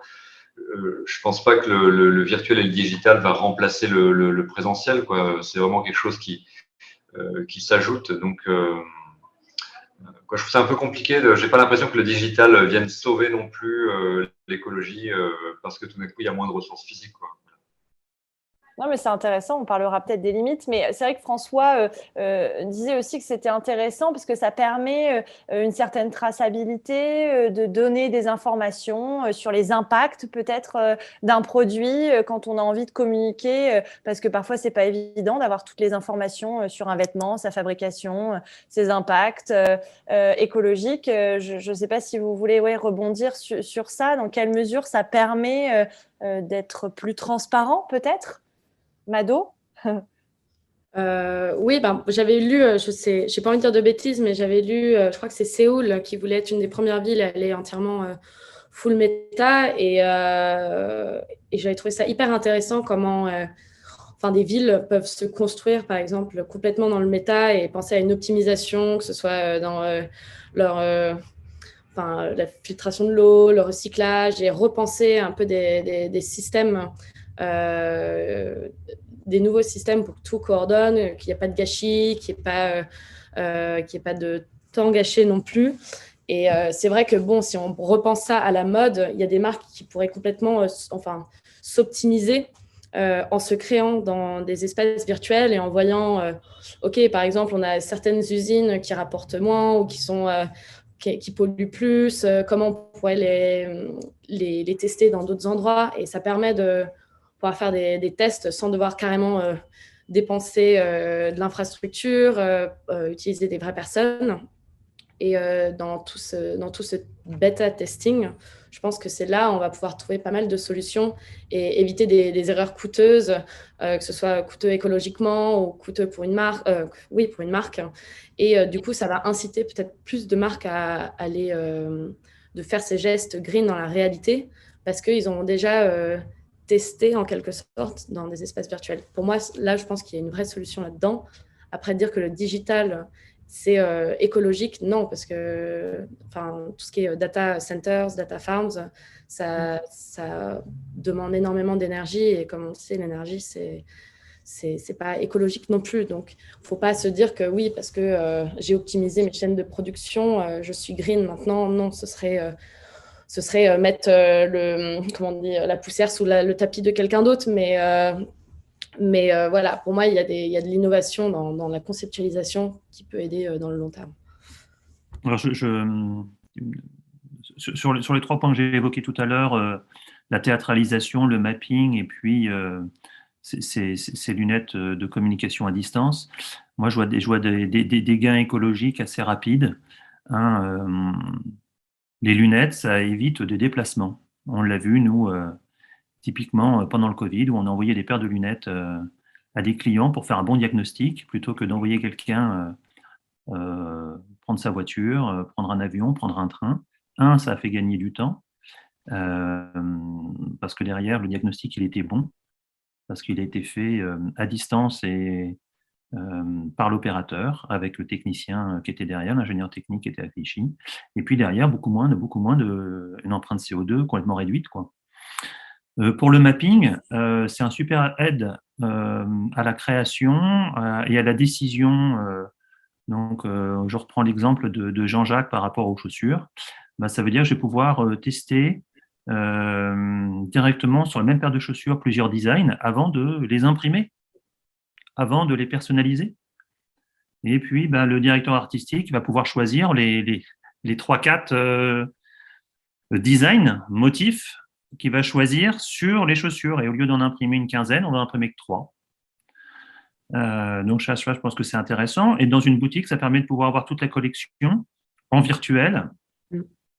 je pense pas que le virtuel et le digital va remplacer le présentiel, quoi. C'est vraiment quelque chose qui s'ajoute. Donc, quoi, je trouve ça un peu compliqué. J'ai pas l'impression que le digital vienne sauver non plus l'écologie parce que tout d'un coup, il y a moins de ressources physiques, quoi. Non, mais c'est intéressant, on parlera peut-être des limites, mais c'est vrai que François disait aussi que c'était intéressant parce que ça permet une certaine traçabilité, de donner des informations sur les impacts peut-être d'un produit quand on a envie de communiquer, parce que parfois, c'est pas évident d'avoir toutes les informations sur un vêtement, sa fabrication, ses impacts écologiques. Je ne sais pas si vous voulez rebondir sur ça, dans quelle mesure ça permet d'être plus transparent peut-être? Mado? Oui, j'avais lu, je sais, j'ai pas envie de dire de bêtises, mais j'avais lu, je crois que c'est Séoul qui voulait être une des premières villes à aller entièrement full méta, et j'avais trouvé ça hyper intéressant comment des villes peuvent se construire, par exemple, complètement dans le méta et penser à une optimisation, que ce soit dans leur la filtration de l'eau, le recyclage, et repenser un peu des systèmes, des nouveaux systèmes pour que tout coordonne, qu'il n'y ait pas de gâchis, qu'il n'y ait pas de temps gâché non plus. Et c'est vrai que si on repense ça à la mode, il y a des marques qui pourraient complètement s'optimiser en se créant dans des espaces virtuels et en voyant, OK, par exemple, on a certaines usines qui rapportent moins ou qui polluent plus, comment on pourrait les tester dans d'autres endroits. Et ça permet de pouvoir faire des tests sans devoir carrément dépenser de l'infrastructure, utiliser des vraies personnes. Et dans tout ce bêta testing, je pense que c'est là où on va pouvoir trouver pas mal de solutions et éviter des erreurs coûteuses, que ce soit coûteux écologiquement ou coûteux pour une marque. Pour une marque. Et du coup, ça va inciter peut-être plus de marques à aller de faire ces gestes green dans la réalité parce qu'ils ont déjà testé en quelque sorte dans des espaces virtuels. Pour moi, là, je pense qu'il y a une vraie solution là-dedans. Après, dire que le digital c'est écologique, non, parce que tout ce qui est data centers, data farms, ça demande énormément d'énergie, et comme on le sait, l'énergie, c'est pas écologique non plus. Donc, il ne faut pas se dire que oui, parce que j'ai optimisé mes chaînes de production, je suis green maintenant. Non, ce serait mettre la poussière sous le tapis de quelqu'un d'autre, mais voilà, pour moi, il y a de l'innovation dans la conceptualisation qui peut aider dans le long terme. Alors, sur les 3 points que j'ai évoqués tout à l'heure, la théâtralisation, le mapping et puis ces lunettes de communication à distance, moi, je vois des gains écologiques assez rapides. Les lunettes, ça évite des déplacements. On l'a vu, nous, typiquement pendant le Covid, où on a envoyé des paires de lunettes à des clients pour faire un bon diagnostic, plutôt que d'envoyer quelqu'un prendre sa voiture, prendre un avion, prendre un train. Ça a fait gagner du temps, parce que derrière, le diagnostic, il était bon, parce qu'il a été fait à distance et par l'opérateur, avec le technicien qui était derrière, l'ingénieur technique qui était à Clichy. Et puis derrière, beaucoup moins une empreinte CO2 complètement réduite, quoi. Pour le mapping, c'est un super aide à la création et à la décision. Donc, je reprends l'exemple de Jean-Jacques par rapport aux chaussures. Ça veut dire que je vais pouvoir tester directement sur la même paire de chaussures plusieurs designs avant de les imprimer, avant de les personnaliser. Et puis, le directeur artistique va pouvoir choisir les 3-4 designs, motifs, qu'il va choisir sur les chaussures. Et au lieu d'en imprimer une quinzaine, on va imprimer que 3. Donc, je pense que c'est intéressant. Et dans une boutique, ça permet de pouvoir avoir toute la collection en virtuel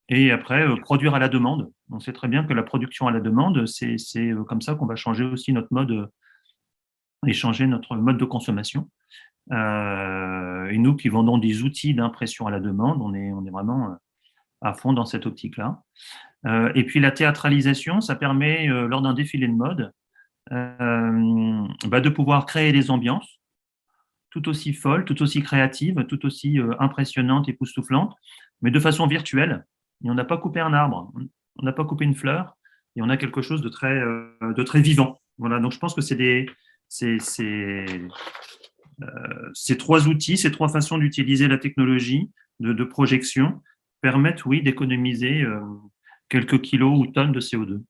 et après produire à la demande. On sait très bien que la production à la demande, c'est comme ça qu'on va changer aussi notre mode de consommation. Et nous qui vendons des outils d'impression à la demande, on est vraiment à fond dans cette optique-là. Et puis la théâtralisation, ça permet, lors d'un défilé de mode, de pouvoir créer des ambiances tout aussi folles, tout aussi créatives, tout aussi impressionnantes, époustouflantes, mais de façon virtuelle. Et on n'a pas coupé un arbre, on n'a pas coupé une fleur, et on a quelque chose de très vivant. Voilà, donc je pense que ces trois outils, ces trois façons d'utiliser la technologie de projection permettent, oui, d'économiser quelques kilos ou tonnes de CO2.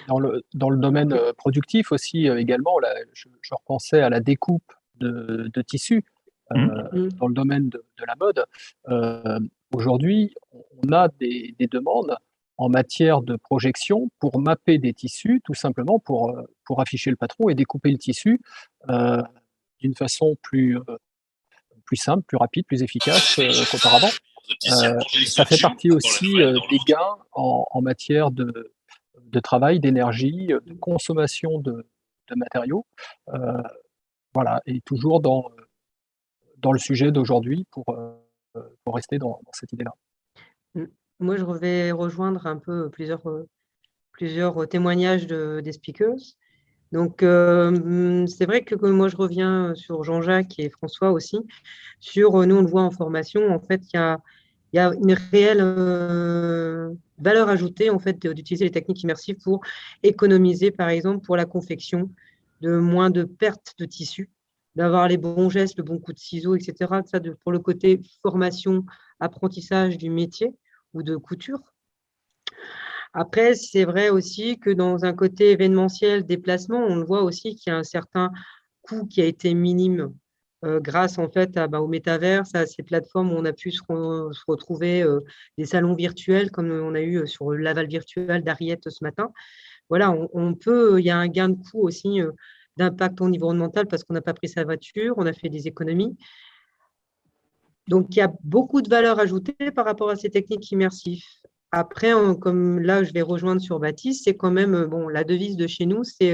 Dans le domaine productif aussi, également, là, je repensais à la découpe de tissus dans le domaine de la mode. Aujourd'hui, on a des demandes en matière de projection pour mapper des tissus, tout simplement pour afficher le patron et découper le tissu d'une façon plus simple, plus rapide, plus efficace qu'auparavant. Ça fait partie aussi des gains en matière de travail, d'énergie, de consommation de matériaux. Voilà, et toujours dans le sujet d'aujourd'hui pour rester dans cette idée-là. Moi, je vais rejoindre un peu plusieurs témoignages des speakers. Donc, c'est vrai que moi, je reviens sur Jean-Jacques et François aussi, nous, on le voit en formation, en fait, il y a une réelle valeur ajoutée, en fait, d'utiliser les techniques immersives pour économiser, par exemple, pour la confection, de moins de pertes de tissu, d'avoir les bons gestes, le bon coup de ciseau, etc. Ça, pour le côté formation, apprentissage du métier ou de couture. Après, c'est vrai aussi que dans un côté événementiel, déplacement, on le voit aussi qu'il y a un certain coût qui a été minime grâce en fait au métaverse, à ces plateformes où on a pu se retrouver des salons virtuels comme on a eu sur le Laval virtuel d'Ariette ce matin. Voilà, il y a un gain de coût aussi d'impact environnemental parce qu'on n'a pas pris sa voiture, on a fait des économies. Donc, il y a beaucoup de valeur ajoutée par rapport à ces techniques immersives. Après, comme là, je vais rejoindre sur Baptiste, c'est quand même, la devise de chez nous, c'est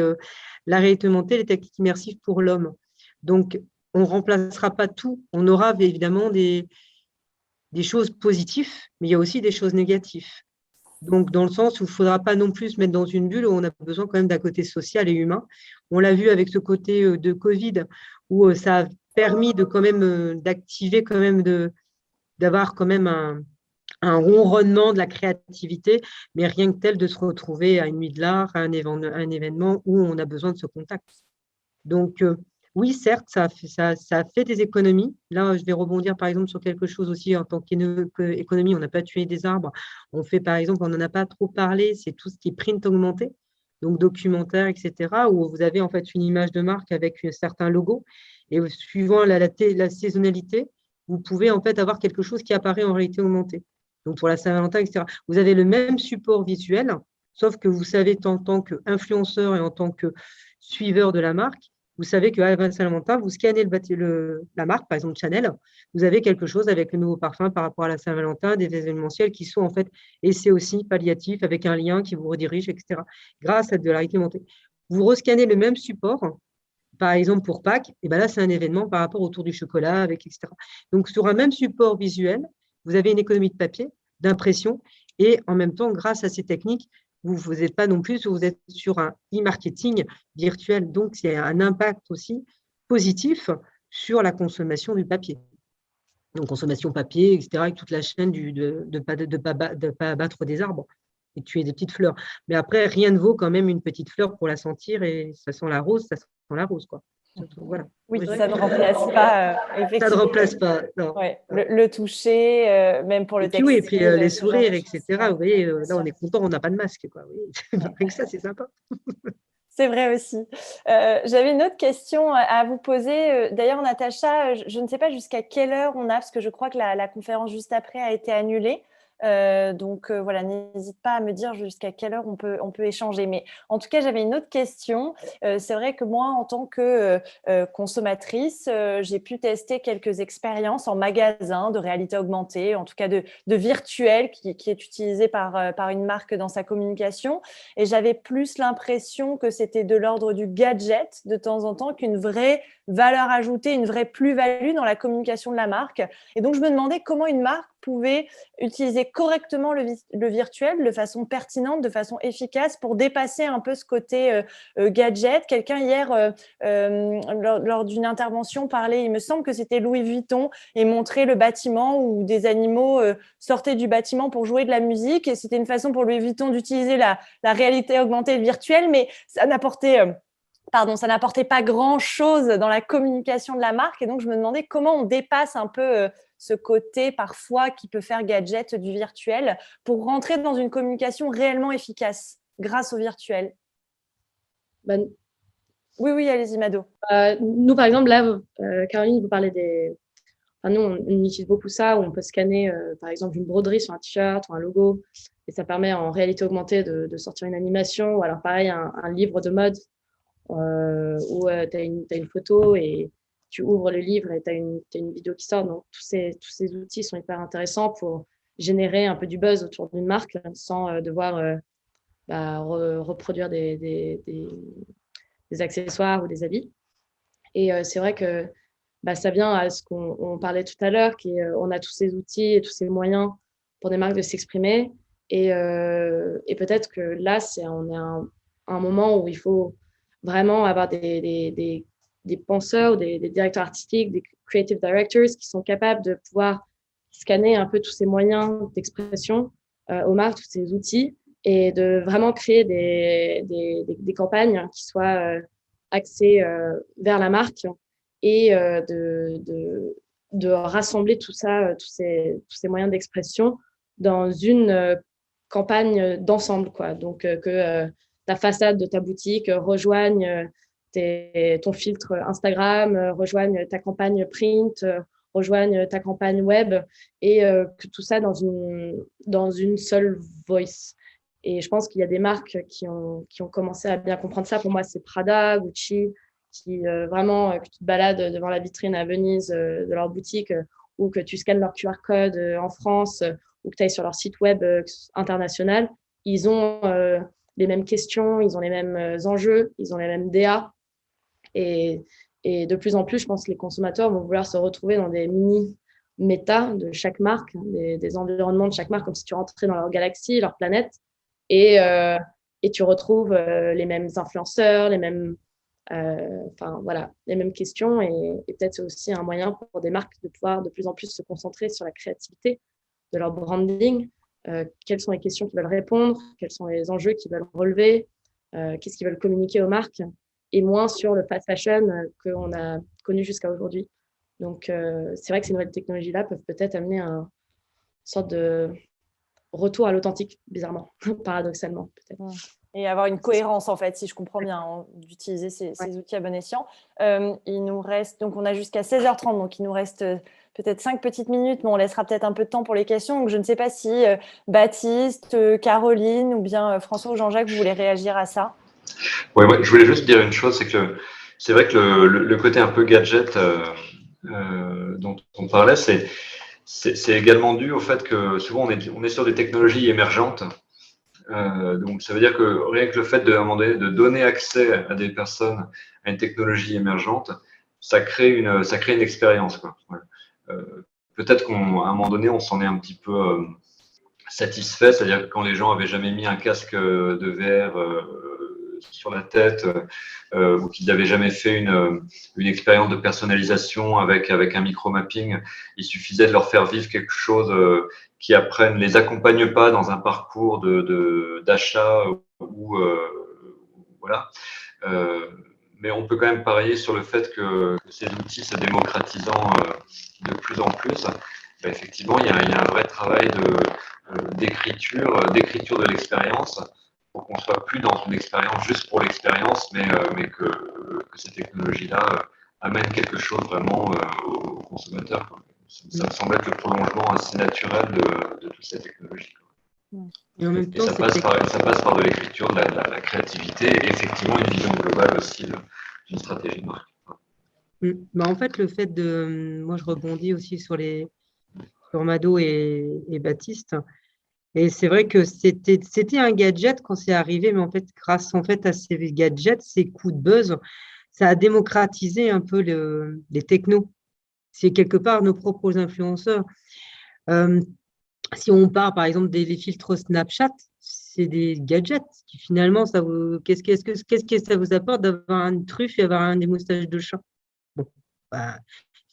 la réalité augmentée, les techniques immersives pour l'homme. Donc, on ne remplacera pas tout. On aura évidemment des choses positives, mais il y a aussi des choses négatives. Donc, dans le sens où il ne faudra pas non plus se mettre dans une bulle où on a besoin quand même d'un côté social et humain. On l'a vu avec ce côté de Covid, où ça a permis de quand même d'activer quand même d'avoir quand même un ronronnement de la créativité, mais rien que tel de se retrouver à une nuit de l'art, à un événement où on a besoin de ce contact. Donc, oui, certes, ça a fait des économies. Là, je vais rebondir par exemple sur quelque chose aussi en tant qu'économie. On n'a pas tué des arbres. On fait par exemple, on n'en a pas trop parlé, c'est tout ce qui est print augmenté, donc documentaire, etc., où vous avez en fait une image de marque avec un certain logo. Et suivant la saisonnalité, vous pouvez en fait avoir quelque chose qui apparaît en réalité augmentée. Donc, pour la Saint-Valentin, etc. Vous avez le même support visuel, sauf que vous savez, en tant qu'influenceur et en tant que suiveur de la marque, vous savez qu'à la Saint-Valentin, vous scannez la marque, par exemple Chanel, vous avez quelque chose avec le nouveau parfum par rapport à la Saint-Valentin, des événementiels qui sont en fait, et c'est aussi palliatif avec un lien qui vous redirige, etc. Grâce à de la réalité augmentée. Vous rescannez le même support, par exemple pour Pâques, et ben là, c'est un événement par rapport au tour du chocolat, etc. Donc, sur un même support visuel, vous avez une économie de papier, d'impression, et en même temps, grâce à ces techniques, vous n'êtes pas non plus, vous êtes sur un e-marketing virtuel. Donc, c'est un impact aussi positif sur la consommation du papier. Donc, consommation papier, etc., avec toute la chaîne de ne pas abattre des arbres et tuer des petites fleurs. Mais après, rien ne vaut quand même une petite fleur pour la sentir et ça sent la rose, quoi. Voilà. Oui, ça ne remplace pas, effectivement. Ça ne remplace pas, non. Ouais, le toucher, même pour le textile. Oui, et puis les sourires, etc. Vous voyez, là, on est content, on n'a pas de masque, quoi. Oui. Rien que ça, c'est sympa. C'est vrai aussi. J'avais une autre question à vous poser. D'ailleurs, Natacha, je ne sais pas jusqu'à quelle heure on a, parce que je crois que la conférence juste après a été annulée. Donc voilà, n'hésite pas à me dire jusqu'à quelle heure on peut échanger. Mais en tout cas, j'avais une autre question. C'est vrai que moi, en tant que consommatrice, j'ai pu tester quelques expériences en magasin de réalité augmentée, en tout cas de virtuel qui est utilisé par une marque dans sa communication. Et j'avais plus l'impression que c'était de l'ordre du gadget de temps en temps qu'une vraie valeur ajoutée, une vraie plus-value dans la communication de la marque. Et donc, je me demandais comment une marque pouvait utiliser correctement le virtuel de façon pertinente, de façon efficace pour dépasser un peu ce côté gadget. Quelqu'un hier, lors d'une intervention, parlait, il me semble que c'était Louis Vuitton, et montrait le bâtiment où des animaux sortaient du bâtiment pour jouer de la musique. Et c'était une façon pour Louis Vuitton d'utiliser la réalité augmentée et le virtuel, mais ça n'apportait pas grand-chose dans la communication de la marque. Et donc, je me demandais comment on dépasse un peu ce côté parfois qui peut faire gadget du virtuel pour rentrer dans une communication réellement efficace grâce au virtuel. Ben, oui, allez-y, Mado. Nous, par exemple, là, Caroline, vous parlez des… Enfin, nous, on utilise beaucoup ça, où on peut scanner, par exemple, une broderie sur un t-shirt ou un logo, et ça permet en réalité augmentée de sortir une animation, ou alors pareil, un livre de mode, où tu as une photo et tu ouvres le livre et tu as une vidéo qui sort. Donc, tous ces outils sont hyper intéressants pour générer un peu du buzz autour d'une marque sans devoir reproduire des accessoires ou des habits. Et c'est vrai que ça vient à ce qu'on parlait tout à l'heure, on a tous ces outils et tous ces moyens pour des marques de s'exprimer. Et peut-être que là, on est à un moment où il faut vraiment avoir des penseurs, des directeurs artistiques, des creative directors qui sont capables de pouvoir scanner un peu tous ces moyens d'expression aux marques, tous ces outils, et de vraiment créer des campagnes qui soient axées vers la marque et de rassembler tout ça, tous ces moyens d'expression dans une campagne d'ensemble, quoi. Donc, que ta façade de ta boutique rejoigne ton filtre Instagram, rejoigne ta campagne print, rejoigne ta campagne web, et que tout ça dans une seule voice. Et je pense qu'il y a des marques qui ont commencé à bien comprendre ça. Pour moi, c'est Prada, Gucci, qui vraiment, que tu te balades devant la vitrine à Venise de leur boutique, ou que tu scannes leur QR code en France, ou que tu ailles sur leur site web international, ils ont les mêmes questions, ils ont les mêmes enjeux, ils ont les mêmes DA. Et de plus en plus, je pense que les consommateurs vont vouloir se retrouver dans des mini-méta de chaque marque, des environnements de chaque marque, comme si tu rentrais dans leur galaxie, leur planète, et tu retrouves les mêmes influenceurs, les mêmes les mêmes questions, et peut-être c'est aussi un moyen pour des marques de pouvoir de plus en plus se concentrer sur la créativité de leur branding. Quelles sont les questions qu'ils veulent répondre, quels sont les enjeux qu'ils veulent relever, qu'est-ce qu'ils veulent communiquer aux marques, et moins sur le fast fashion qu'on a connu jusqu'à aujourd'hui. Donc, c'est vrai que ces nouvelles technologies-là peuvent peut-être amener une sorte de retour à l'authentique, bizarrement, paradoxalement, peut-être. Et avoir une cohérence, en fait, si je comprends bien, d'utiliser ces outils à bon escient. Il nous reste, donc on a jusqu'à 16h30, donc il nous reste peut-être 5 petites minutes, mais on laissera peut-être un peu de temps pour les questions. Donc je ne sais pas si Baptiste, Caroline ou bien François ou Jean-Jacques, vous voulez réagir à ça. Oui, je voulais juste dire une chose, c'est vrai que le côté un peu gadget dont on parlait, c'est également dû au fait que souvent on est sur des technologies émergentes. Donc ça veut dire que rien que le fait à un moment donné de donner accès à des personnes à une technologie émergente, ça crée une expérience, quoi. Peut-être qu'à un moment donné on s'en est un petit peu satisfait, c'est-à-dire que quand les gens avaient jamais mis un casque de VR sur la tête, ou qu'ils n'avaient jamais fait une expérience de personnalisation avec un micro-mapping, il suffisait de leur faire vivre quelque chose qui après ne les accompagne pas dans un parcours d'achat ou voilà. Mais on peut quand même parier sur le fait que ces outils se démocratisant de plus en plus, effectivement, il y a un vrai travail d'écriture de l'expérience, pour qu'on soit plus dans une expérience juste pour l'expérience, mais que ces technologies-là amènent quelque chose vraiment aux consommateurs, quoi. Ça me semble être le prolongement assez naturel de toutes ces technologies, quoi. Et en même temps, ça passe par de l'écriture, de la créativité, et effectivement une vision globale aussi d'une stratégie de marque. En fait, moi je rebondis aussi sur Mado et Baptiste. Et c'est vrai que c'était un gadget quand c'est arrivé, mais en fait, grâce à ces gadgets, ces coups de buzz, ça a démocratisé un peu les technos. C'est quelque part nos propres influenceurs. si on part, par exemple, des filtres Snapchat, c'est des gadgets qui, finalement, qu'est-ce que ça vous apporte d'avoir une truffe et avoir des moustaches de chat? Bon, bah,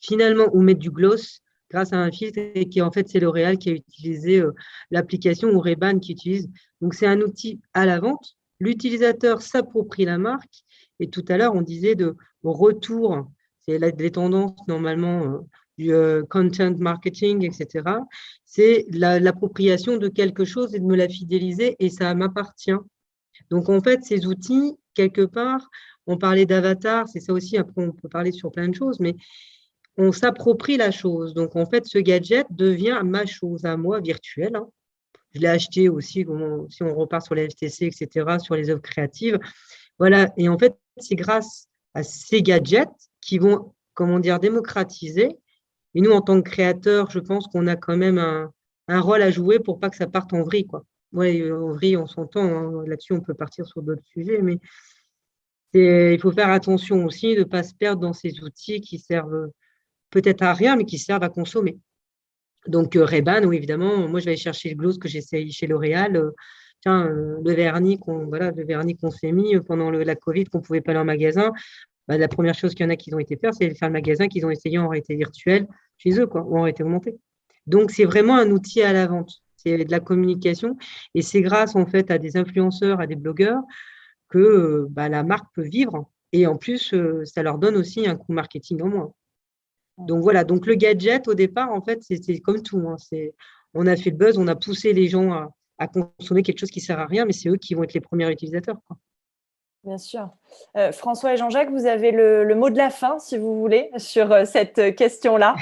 finalement, ou mettre du gloss grâce à un filtre et qui, en fait, c'est L'Oréal qui a utilisé l'application ou Ray-Ban qui utilise. Donc, c'est un outil à la vente. L'utilisateur s'approprie la marque. Et tout à l'heure, on disait de retour, c'est les tendances normalement du content marketing, etc. C'est l'appropriation de quelque chose et de me la fidéliser et ça m'appartient. Donc, en fait, ces outils, quelque part, on parlait d'avatar, c'est ça aussi, après on peut parler sur plein de choses, mais on s'approprie la chose. Donc, en fait, ce gadget devient ma chose à moi virtuelle. Hein. Je l'ai acheté aussi, si on repart sur les FTC, etc., sur les œuvres créatives. Voilà. Et en fait, c'est grâce à ces gadgets qui vont, comment dire, démocratiser. Et nous, en tant que créateurs, je pense qu'on a quand même un rôle à jouer pour pas que ça parte en vrille, quoi. Ouais, en vrille, on s'entend. Hein. Là-dessus, on peut partir sur d'autres sujets, mais il faut faire attention aussi de ne pas se perdre dans ces outils qui servent peut-être à rien, mais qui servent à consommer. Donc, Ray-Ban, oui, évidemment, moi, je vais aller chercher le gloss que j'ai essayé chez L'Oréal. Tiens, le vernis qu'on s'est mis pendant la Covid, qu'on ne pouvait pas aller en magasin. Bah, la première chose qu'il y en a qui ont été faire, c'est faire le magasin qu'ils ont essayé en réalité virtuelle chez eux, quoi, ou en réalité augmentée. Donc, c'est vraiment un outil à la vente. C'est de la communication. Et c'est grâce, en fait, à des influenceurs, à des blogueurs, que la marque peut vivre. Et en plus, ça leur donne aussi un coût marketing en moins. Donc voilà, donc le gadget au départ, en fait, c'est comme tout. Hein. On a fait le buzz, on a poussé les gens à consommer quelque chose qui ne sert à rien, mais c'est eux qui vont être les premiers utilisateurs. Quoi. Bien sûr. François et Jean-Jacques, vous avez le mot de la fin, si vous voulez, sur cette question-là.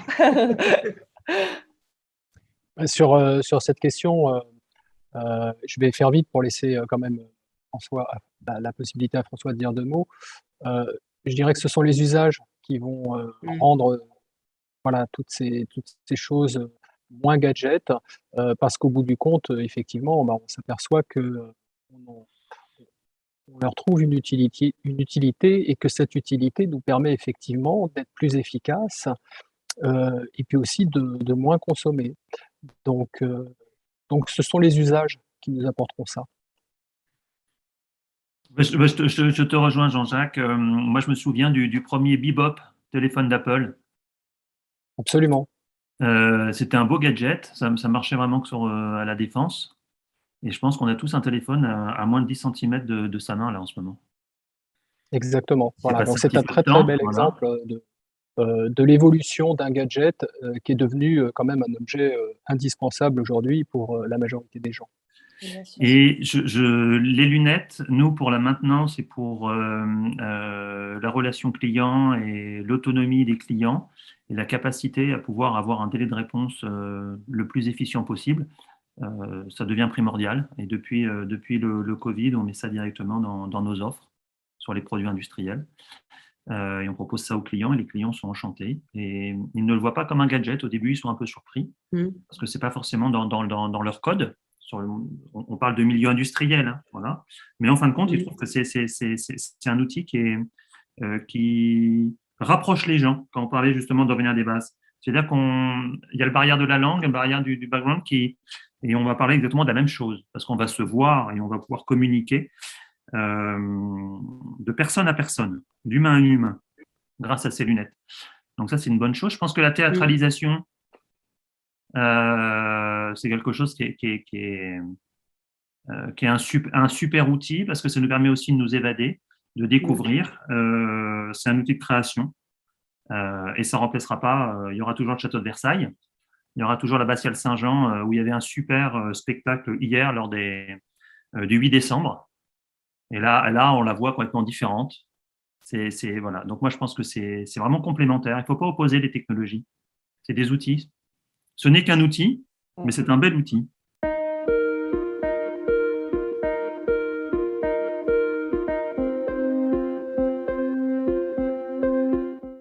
Sur cette question, je vais faire vite pour laisser quand même François, la possibilité à François de dire deux mots. Je dirais que ce sont les usages qui vont rendre toutes ces choses moins gadgets, parce qu'au bout du compte, effectivement, on s'aperçoit que on leur trouve une utilité et que cette utilité nous permet effectivement d'être plus efficaces, et puis aussi de moins consommer. Donc ce sont les usages qui nous apporteront ça. Je te rejoins, Jean-Jacques. Moi, je me souviens du premier Bebop téléphone d'Apple. Absolument. C'était un beau gadget. Ça marchait vraiment que à la Défense. Et je pense qu'on a tous un téléphone à moins de 10 cm de sa main, là, en ce moment. Exactement. Voilà. Donc, c'est un très, très bel exemple de l'évolution d'un gadget qui est devenu quand même un objet indispensable aujourd'hui pour la majorité des gens. Et les lunettes, nous, pour la maintenance et pour la relation client et l'autonomie des clients et la capacité à pouvoir avoir un délai de réponse le plus efficient possible, ça devient primordial. Et depuis le Covid, on met ça directement dans nos offres sur les produits industriels. Et on propose ça aux clients et les clients sont enchantés. Et ils ne le voient pas comme un gadget. Au début, ils sont un peu surpris parce que ce n'est pas forcément dans leur code. On parle de milieu industriel, hein, voilà. Mais en fin de compte, ils trouvent que c'est un outil qui rapproche les gens. Quand on parlait justement de revenir des bases, c'est-à-dire qu'il y a le barrière de la langue, le barrière du background et on va parler exactement de la même chose parce qu'on va se voir et on va pouvoir communiquer de personne à personne, d'humain à humain, grâce à ces lunettes. Donc ça, c'est une bonne chose. Je pense que la théâtralisation, c'est quelque chose qui est un super outil parce que ça nous permet aussi de nous évader, de découvrir. C'est un outil de création et ça ne remplacera pas. Il y aura toujours le château de Versailles, il y aura toujours la Bastille Saint-Jean où il y avait un super spectacle hier lors du 8 décembre. Et là, on la voit complètement différente. Voilà. Donc moi, je pense que c'est vraiment complémentaire. Il ne faut pas opposer les technologies. C'est des outils. Ce n'est qu'un outil, mais c'est un bel outil.